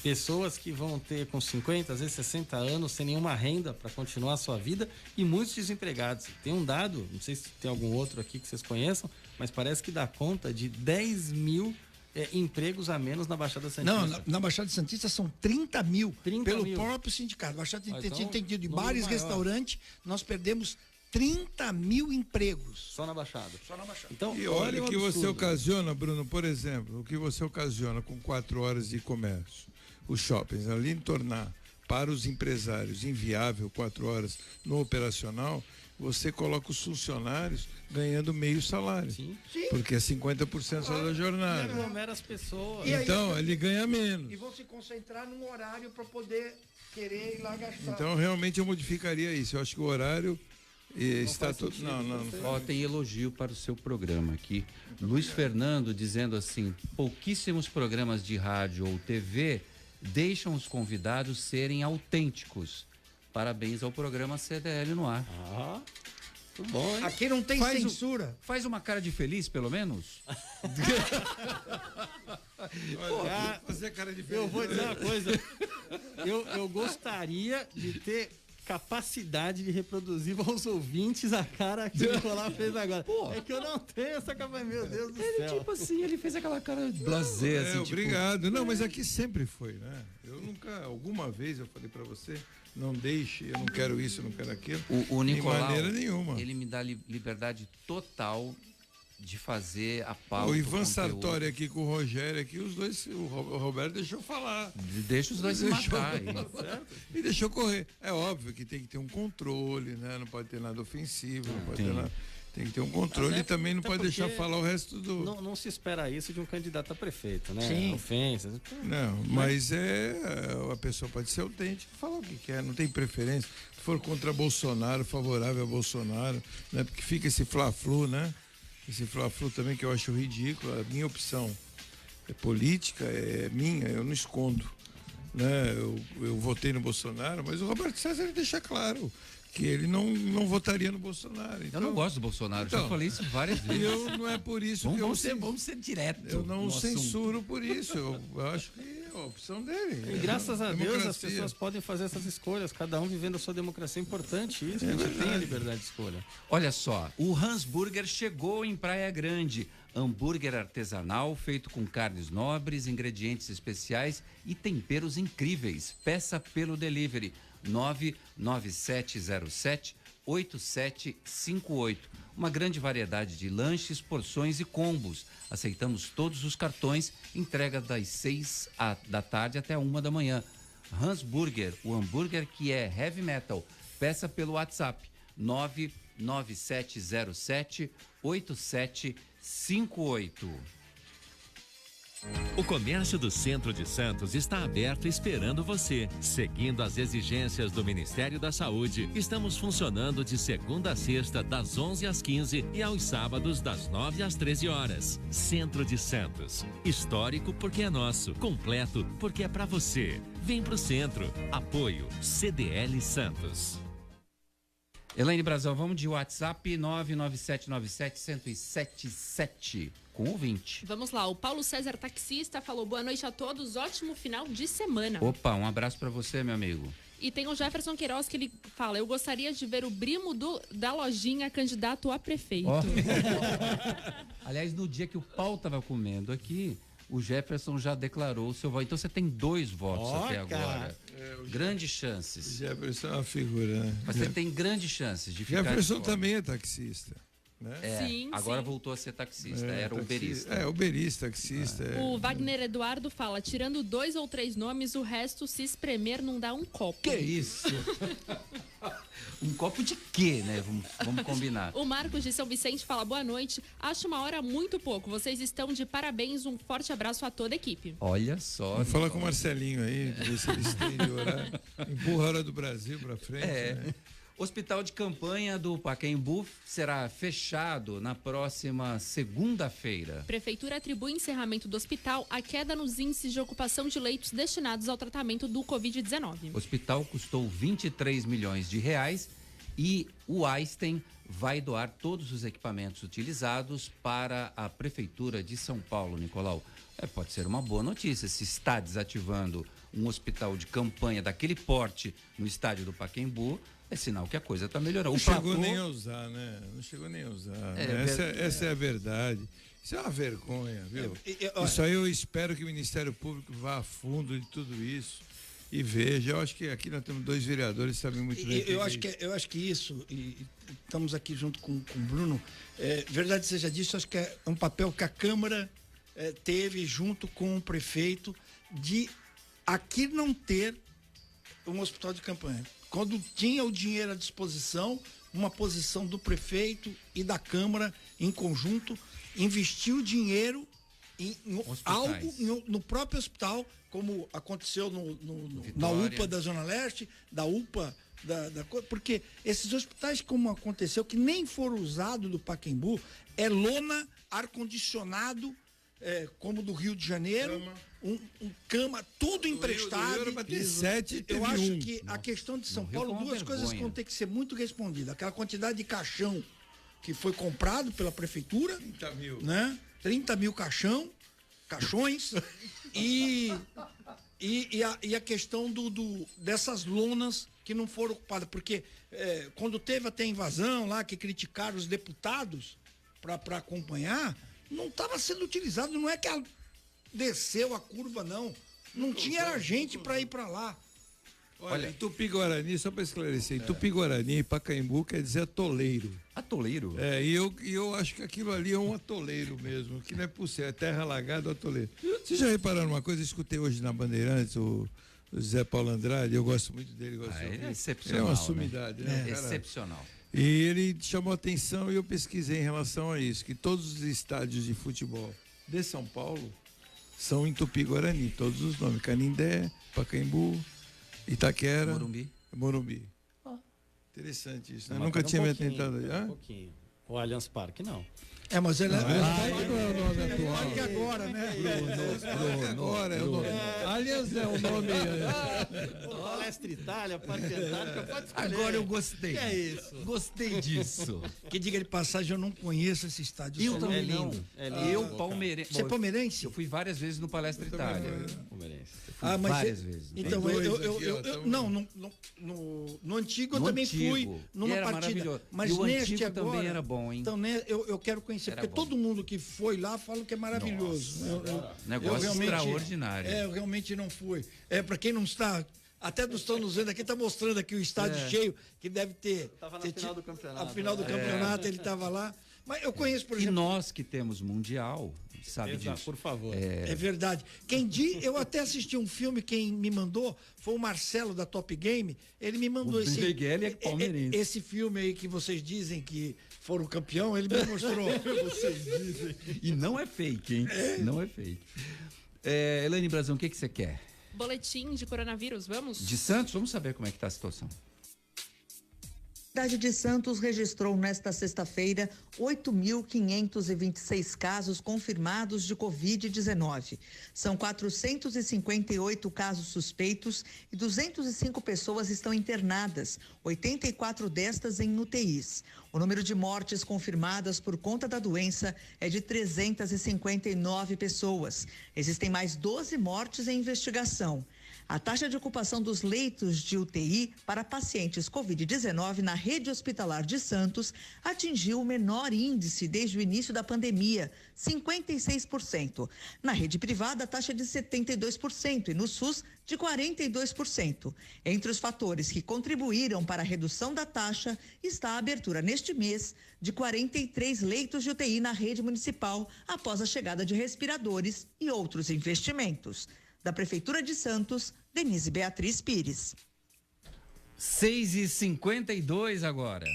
Pessoas que vão ter com 50, às vezes 60 anos, sem nenhuma renda para continuar a sua vida, e muitos desempregados. Tem um dado, não sei se tem algum outro aqui que vocês conheçam, mas parece que dá conta de 10 mil empregos a menos na Baixada Santista. Não, na Baixada Santista são 30 mil, pelo próprio sindicato. Baixada Santista tem de bares, restaurantes, nós perdemos 30 mil empregos. Só na Baixada. Então, e olha o que você ocasiona, Bruno, por exemplo, o que você ocasiona com 4 horas de comércio. Os shoppings, além de tornar para os empresários inviável 4 horas no operacional, você coloca os funcionários ganhando meio salário. Sim. Porque é 50% só da jornada. E aglomera as pessoas. Então, ele ganha menos. E vão se concentrar num horário para poder querer ir lá gastar. Então, realmente eu modificaria isso. Eu acho que o horário está tudo. Não. Tem elogio para o seu programa aqui. Luiz Fernando dizendo assim: pouquíssimos programas de rádio ou TV deixam os convidados serem autênticos. Parabéns ao programa CDL no ar. Muito bom, hein? Aqui não tem censura. Faz uma cara de feliz, pelo menos. Olha, fazer cara de Eu vou dizer uma coisa. Eu gostaria de ter capacidade de reproduzir aos ouvintes a cara que o Nicolau fez agora. É que eu não tenho essa capacidade, meu Deus do céu. Tipo assim, ele fez aquela cara blasé, assim, obrigado. Não, mas aqui sempre foi, né? Eu nunca, alguma vez eu falei pra você, não deixe, eu não quero isso, eu não quero aquilo. O Nicolau, de maneira nenhuma. Ele me dá liberdade total de fazer a pauta. O Ivan Sartori aqui com o Rogério aqui, os dois, o Roberto deixou falar. Deixa os dois se matar. E deixou correr. É óbvio que tem que ter um controle, né? Não pode ter nada ofensivo, não pode ter nada. Tem que ter um controle e também não pode deixar falar o resto do... Não se espera isso de um candidato a prefeito, né? Sim. Ofensas. Não, mas a pessoa pode ser autêntica, falar o que quer, não tem preferência. Se for contra Bolsonaro, favorável a Bolsonaro, né? Porque fica esse fla-flu, né? Esse fla-flu também que eu acho ridículo. A minha opção é política, é minha, eu não escondo, né? Eu votei no Bolsonaro, mas o Roberto César ele deixa claro que ele não votaria no Bolsonaro. Então, eu não gosto do Bolsonaro, já falei isso várias vezes. Eu não é por isso que vamos ser direto. Eu não censuro por isso. Eu acho que é a opção dele. E graças a Deus as pessoas podem fazer essas escolhas, cada um vivendo a sua democracia. É importante isso, a gente tem a liberdade de escolha. Olha só, o Hans Burger chegou em Praia Grande. Hambúrguer artesanal feito com carnes nobres, ingredientes especiais e temperos incríveis. Peça pelo delivery 99707-8758. Uma grande variedade de lanches, porções e combos. Aceitamos todos os cartões. Entrega das 6 da tarde até 1 da manhã. Hans Burger, o hambúrguer que é heavy metal. Peça pelo WhatsApp 99707-8758. O comércio do Centro de Santos está aberto esperando você. Seguindo as exigências do Ministério da Saúde, estamos funcionando de segunda a sexta, das 11 às 15 e aos sábados, das 9 às 13 horas. Centro de Santos. Histórico porque é nosso. Completo porque é pra você. Vem pro centro. Apoio CDL Santos. Elaine Brazão, vamos de WhatsApp 99797-1077 com o ouvinte. Vamos lá, o Paulo César Taxista falou boa noite a todos, ótimo final de semana. Opa, um abraço pra você, meu amigo. E tem o Jefferson Queiroz que ele fala, eu gostaria de ver o primo da lojinha candidato a prefeito. Oh. Aliás, no dia que o pau tava comendo aqui, o Jefferson já declarou o seu voto. Então você tem 2 votos até agora. Grandes chances. O Jefferson é uma figura, né? Mas você tem grandes chances de ficar. Jefferson também é taxista. Né? Sim, agora voltou a ser taxista, era uberista. Uberista, taxista. O Wagner Eduardo fala, tirando 2 ou 3 nomes, o resto se espremer não dá um copo. Que isso? Um copo de quê, né? Vamos combinar. O Marcos de São Vicente fala, boa noite, acho uma hora muito pouco, vocês estão de parabéns, um forte abraço a toda a equipe. Olha só. Vamos falar com o Marcelinho aí, ver se ele estende o horário. Empurra a hora do Brasil pra frente, né? Hospital de campanha do Pacaembu será fechado na próxima segunda-feira. Prefeitura atribui encerramento do hospital à queda nos índices de ocupação de leitos destinados ao tratamento do Covid-19. O hospital custou 23 milhões de reais e o Einstein vai doar todos os equipamentos utilizados para a Prefeitura de São Paulo, Nicolau. Pode ser uma boa notícia se está desativando um hospital de campanha daquele porte no estádio do Pacaembu. É sinal que a coisa está melhorando. Não chegou nem a usar, né? Não chegou nem a usar. Essa é a verdade. Isso é uma vergonha, viu? Isso aí eu espero que o Ministério Público vá a fundo de tudo isso e veja. Eu acho que aqui nós temos 2 vereadores que sabem muito bem. Eu acho que isso, e estamos aqui junto com o Bruno, verdade seja dito, acho que é um papel que a Câmara teve junto com o prefeito de aqui não ter um hospital de campanha. Quando tinha o dinheiro à disposição, uma posição do prefeito e da Câmara em conjunto, investiu o dinheiro em algo no próprio hospital, como aconteceu na UPA da Zona Leste, da UPA porque esses hospitais, como aconteceu, que nem foram usados do Pacaembu, é lona, ar-condicionado, como do Rio de Janeiro, cama, tudo emprestado. Era pra ter 7, Eu acho que a questão de São Paulo, duas coisas vão ter que ser muito respondidas. Aquela quantidade de caixão que foi comprado pela prefeitura. 30 mil. Né? 30 mil caixões. e a questão dessas lonas que não foram ocupadas. Porque quando teve até a invasão lá, que criticaram os deputados para acompanhar, não estava sendo utilizado. Não é que desceu a curva, não. Não tinha gente para ir para lá. Olha, em Tupi-Guarani, só para esclarecer, em Tupi-Guarani, Pacaembu quer dizer atoleiro. Atoleiro? E eu acho que aquilo ali é um atoleiro mesmo, que não é possível, é terra alagada, atoleiro. Vocês já repararam uma coisa? Eu escutei hoje na Bandeirantes, o Zé Paulo Andrade, eu gosto muito dele. Ele é excepcional. Ele é uma sumidade, né? Excepcional. E ele chamou atenção e eu pesquisei em relação a isso, que todos os estádios de futebol de São Paulo são em Tupi-Guarani, todos os nomes, Canindé, Pacaembu, Itaquera, Morumbi. Interessante isso, né? Nunca tinha me atentado aí. Um pouquinho. O Allianz Parque, não. Mas ele não é o nome atual. Parque agora, né? Agora é o nome. Aliás, é o nome. Palestra Itália, Parque Antártica, pode escolher. Agora eu gostei. Que é isso? Gostei disso. Que diga de passagem, eu não conheço esse estádio. Eu também não. Eu, palmeirense. Você é palmeirense? Eu fui várias vezes no Palestra Itália. Palmeirense. Várias vezes. Então, no antigo eu também fui numa partida. Mas o neste antigo agora também era bom, hein? Então, eu quero conhecer, porque todo mundo que foi lá fala que é maravilhoso. Negócio extraordinário. Eu realmente não fui. Para quem não está, até estão nos vendo aqui, está mostrando aqui o estádio cheio, que deve ter. Estava na final do campeonato. A final do campeonato ele estava lá. Mas eu conheço, por exemplo. E nós que temos Mundial, sabe disso. Por favor. É verdade. Eu até assisti um filme, quem me mandou foi o Marcelo da Top Game. Ele me mandou esse filme aí que vocês dizem que foram campeão, ele me mostrou. Vocês dizem. E não é fake, hein? Não é fake. Elaine Brazão, o que você quer? Boletim de coronavírus, vamos? De Santos, vamos saber como é que está a situação. A cidade de Santos registrou nesta sexta-feira 8.526 casos confirmados de Covid-19. São 458 casos suspeitos e 205 pessoas estão internadas, 84 destas em UTIs. O número de mortes confirmadas por conta da doença é de 359 pessoas. Existem mais 12 mortes em investigação. A taxa de ocupação dos leitos de UTI para pacientes Covid-19 na rede hospitalar de Santos atingiu o menor índice desde o início da pandemia, 56%. Na rede privada, a taxa é de 72% e no SUS, de 42%. Entre os fatores que contribuíram para a redução da taxa está a abertura neste mês de 43 leitos de UTI na rede municipal após a chegada de respiradores e outros investimentos. Da Prefeitura de Santos, Denise Beatriz Pires. 6h52 agora.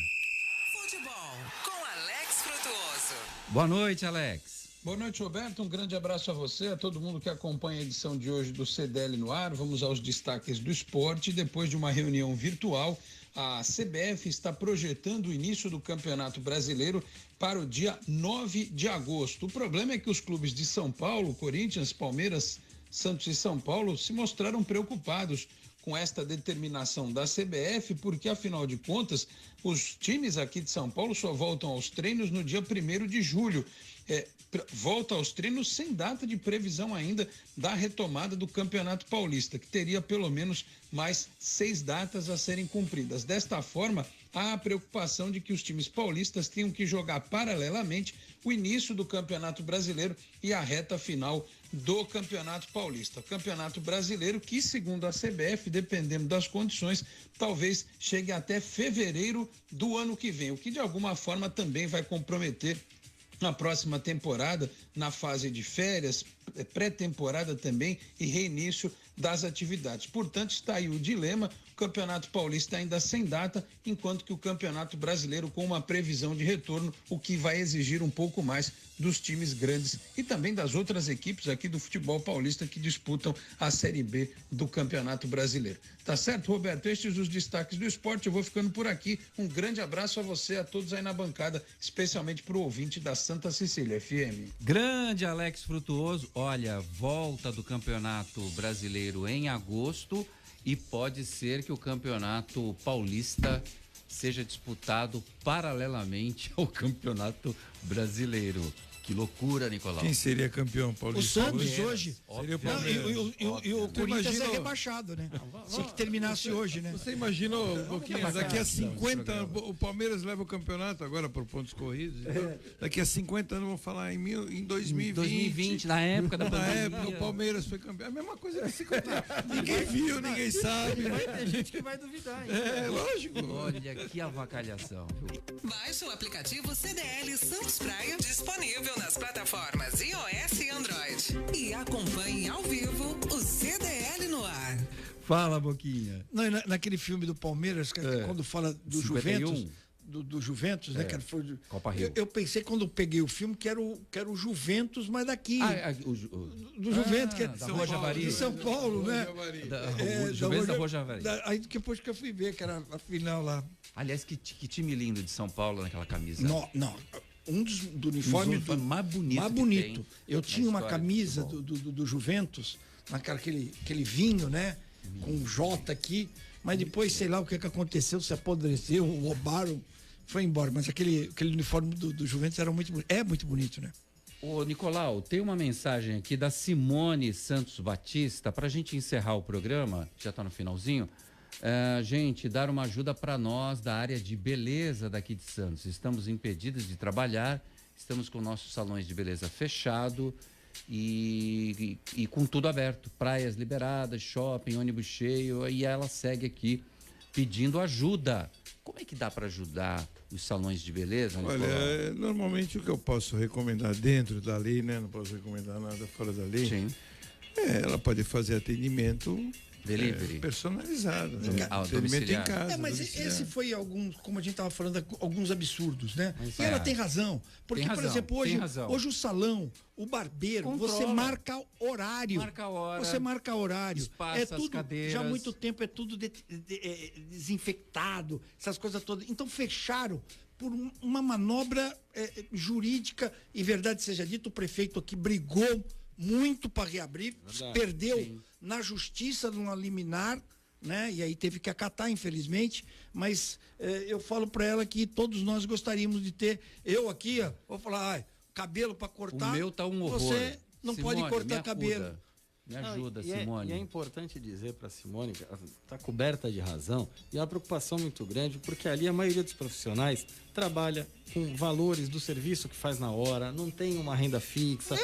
Futebol com Alex Frutuoso. Boa noite, Alex. Boa noite, Roberto. Um grande abraço a você, a todo mundo que acompanha a edição de hoje do CDL no ar. Vamos aos destaques do esporte. Depois de uma reunião virtual, a CBF está projetando o início do Campeonato Brasileiro para o dia 9 de agosto. O problema é que os clubes de São Paulo, Corinthians, Palmeiras, Santos e São Paulo se mostraram preocupados com esta determinação da CBF, porque, afinal de contas, os times aqui de São Paulo só voltam aos treinos no dia 1º de julho. Volta aos treinos sem data de previsão ainda da retomada do Campeonato Paulista, que teria pelo menos mais 6 datas a serem cumpridas. Desta forma, há a preocupação de que os times paulistas tenham que jogar paralelamente o início do Campeonato Brasileiro e a reta final do Campeonato Paulista. Campeonato Brasileiro que, segundo a CBF, dependendo das condições, talvez chegue até fevereiro do ano que vem, o que de alguma forma também vai comprometer na próxima temporada, na fase de férias, pré-temporada também e reinício das atividades. Portanto, está aí o dilema, o Campeonato Paulista ainda sem data, enquanto que o Campeonato Brasileiro com uma previsão de retorno, o que vai exigir um pouco mais dos times grandes e também das outras equipes aqui do futebol paulista que disputam a Série B do Campeonato Brasileiro. Tá certo, Roberto? Estes os destaques do esporte. Eu vou ficando por aqui. Um grande abraço a você, a todos aí na bancada, especialmente para o ouvinte da Santa Cecília FM. Grande Alex Frutuoso. Olha, volta do Campeonato Brasileiro em agosto e pode ser que o Campeonato Paulista seja disputado paralelamente ao Campeonato Brasileiro. Que loucura, Nicolau. Quem seria campeão paulista? O Santos hoje. Seria o Não, Palmeiras. e o Corinthians é rebaixado, né? Se que terminasse hoje, né? Você imaginou, Boquinha, daqui a 50 anos, o Palmeiras leva o campeonato agora por pontos corridos. Então, daqui a 50 anos vão falar em 2020. 2020, na época da pandemia. Na época, o Palmeiras foi campeão. A mesma coisa que 50 anos. Ninguém viu, ninguém sabe. Vai ter gente que vai duvidar, hein? É, lógico. Olha, que avacalhação. Baixe o aplicativo CDL Santos Praia, disponível nas plataformas iOS e Android. E acompanhe ao vivo o CDL no ar. Fala, Boquinha. Não, naquele filme do Palmeiras, quando fala do 51. Juventus, do Juventus, né? Que foi, Copa Rio. Eu pensei quando eu peguei o filme que era o Juventus, mas daqui. Do Juventus, que é da Rua Javari. de São Paulo, né? Juventus da Rua Javari. Aí depois que eu fui ver, que era a final lá. Aliás, que time lindo de São Paulo naquela camisa. Não. Do uniforme mais bonito. Mais bonito. Eu tinha uma camisa do Juventus, aquele vinho, né? Com um J aqui, mas depois, sei lá o que aconteceu, se apodreceu, roubaram, foi embora. Mas aquele uniforme do Juventus era muito bonito. É muito bonito, né? Ô, Nicolau, tem uma mensagem aqui da Simone Santos Batista, pra gente encerrar o programa, já tá no finalzinho. Gente, dar uma ajuda para nós da área de beleza daqui de Santos. Estamos impedidos de trabalhar, estamos com nossos salões de beleza fechado e com tudo aberto. Praias liberadas, shopping, ônibus cheio, e ela segue aqui pedindo ajuda. Como é que dá para ajudar os salões de beleza, Nicolau? Olha, normalmente o que eu posso recomendar dentro da lei, né? Não posso recomendar nada fora da lei. Sim. Ela pode fazer atendimento delivery. Personalizado. Né? Atendimento em casa. Mas esse foi como a gente estava falando, alguns absurdos, né? E ela tem razão. Porque, por exemplo, hoje o salão, o barbeiro, você marca horário. Você marca horário. Espaço, tudo, cadeiras. já há muito tempo é tudo desinfectado, essas coisas todas. Então fecharam por uma manobra jurídica, e verdade seja dita, o prefeito aqui brigou muito para reabrir, perdeu na justiça numa liminar, né? E aí teve que acatar, infelizmente, mas eu falo para ela que todos nós gostaríamos de ter, eu aqui, vou falar, cabelo para cortar, o meu tá um horror. Você não Simone, pode cortar cabelo. Me ajuda, Simone. E é importante dizer para a Simone, que ela está coberta de razão, e é uma preocupação muito grande, porque ali a maioria dos profissionais trabalha com valores do serviço que faz na hora, não tem uma renda fixa.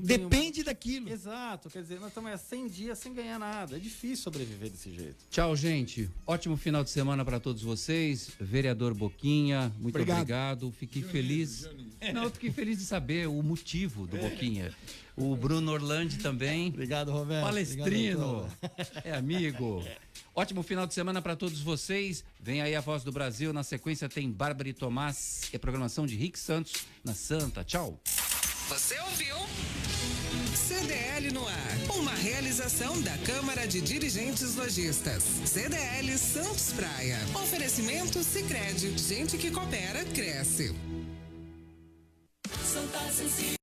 Depende daquilo. Exato, quer dizer, nós estamos há 100 dias sem ganhar nada, é difícil sobreviver desse jeito. Tchau, gente. Ótimo final de semana para todos vocês. Vereador Boquinha, muito obrigado. Fiquei feliz. Não, fiquei feliz de saber o motivo do Boquinha. O Bruno Orlandi também. Obrigado, Roberto. Palestrino. É amigo. Ótimo final de semana para todos vocês. Vem aí a Voz do Brasil. Na sequência tem Bárbara e Tomás. É programação de Rick Santos na Santa. Tchau. Você ouviu? CDL no ar. Uma realização da Câmara de Dirigentes Lojistas. CDL Santos Praia. Oferecimento Sicredi. Gente que coopera, cresce. Santa Cecília.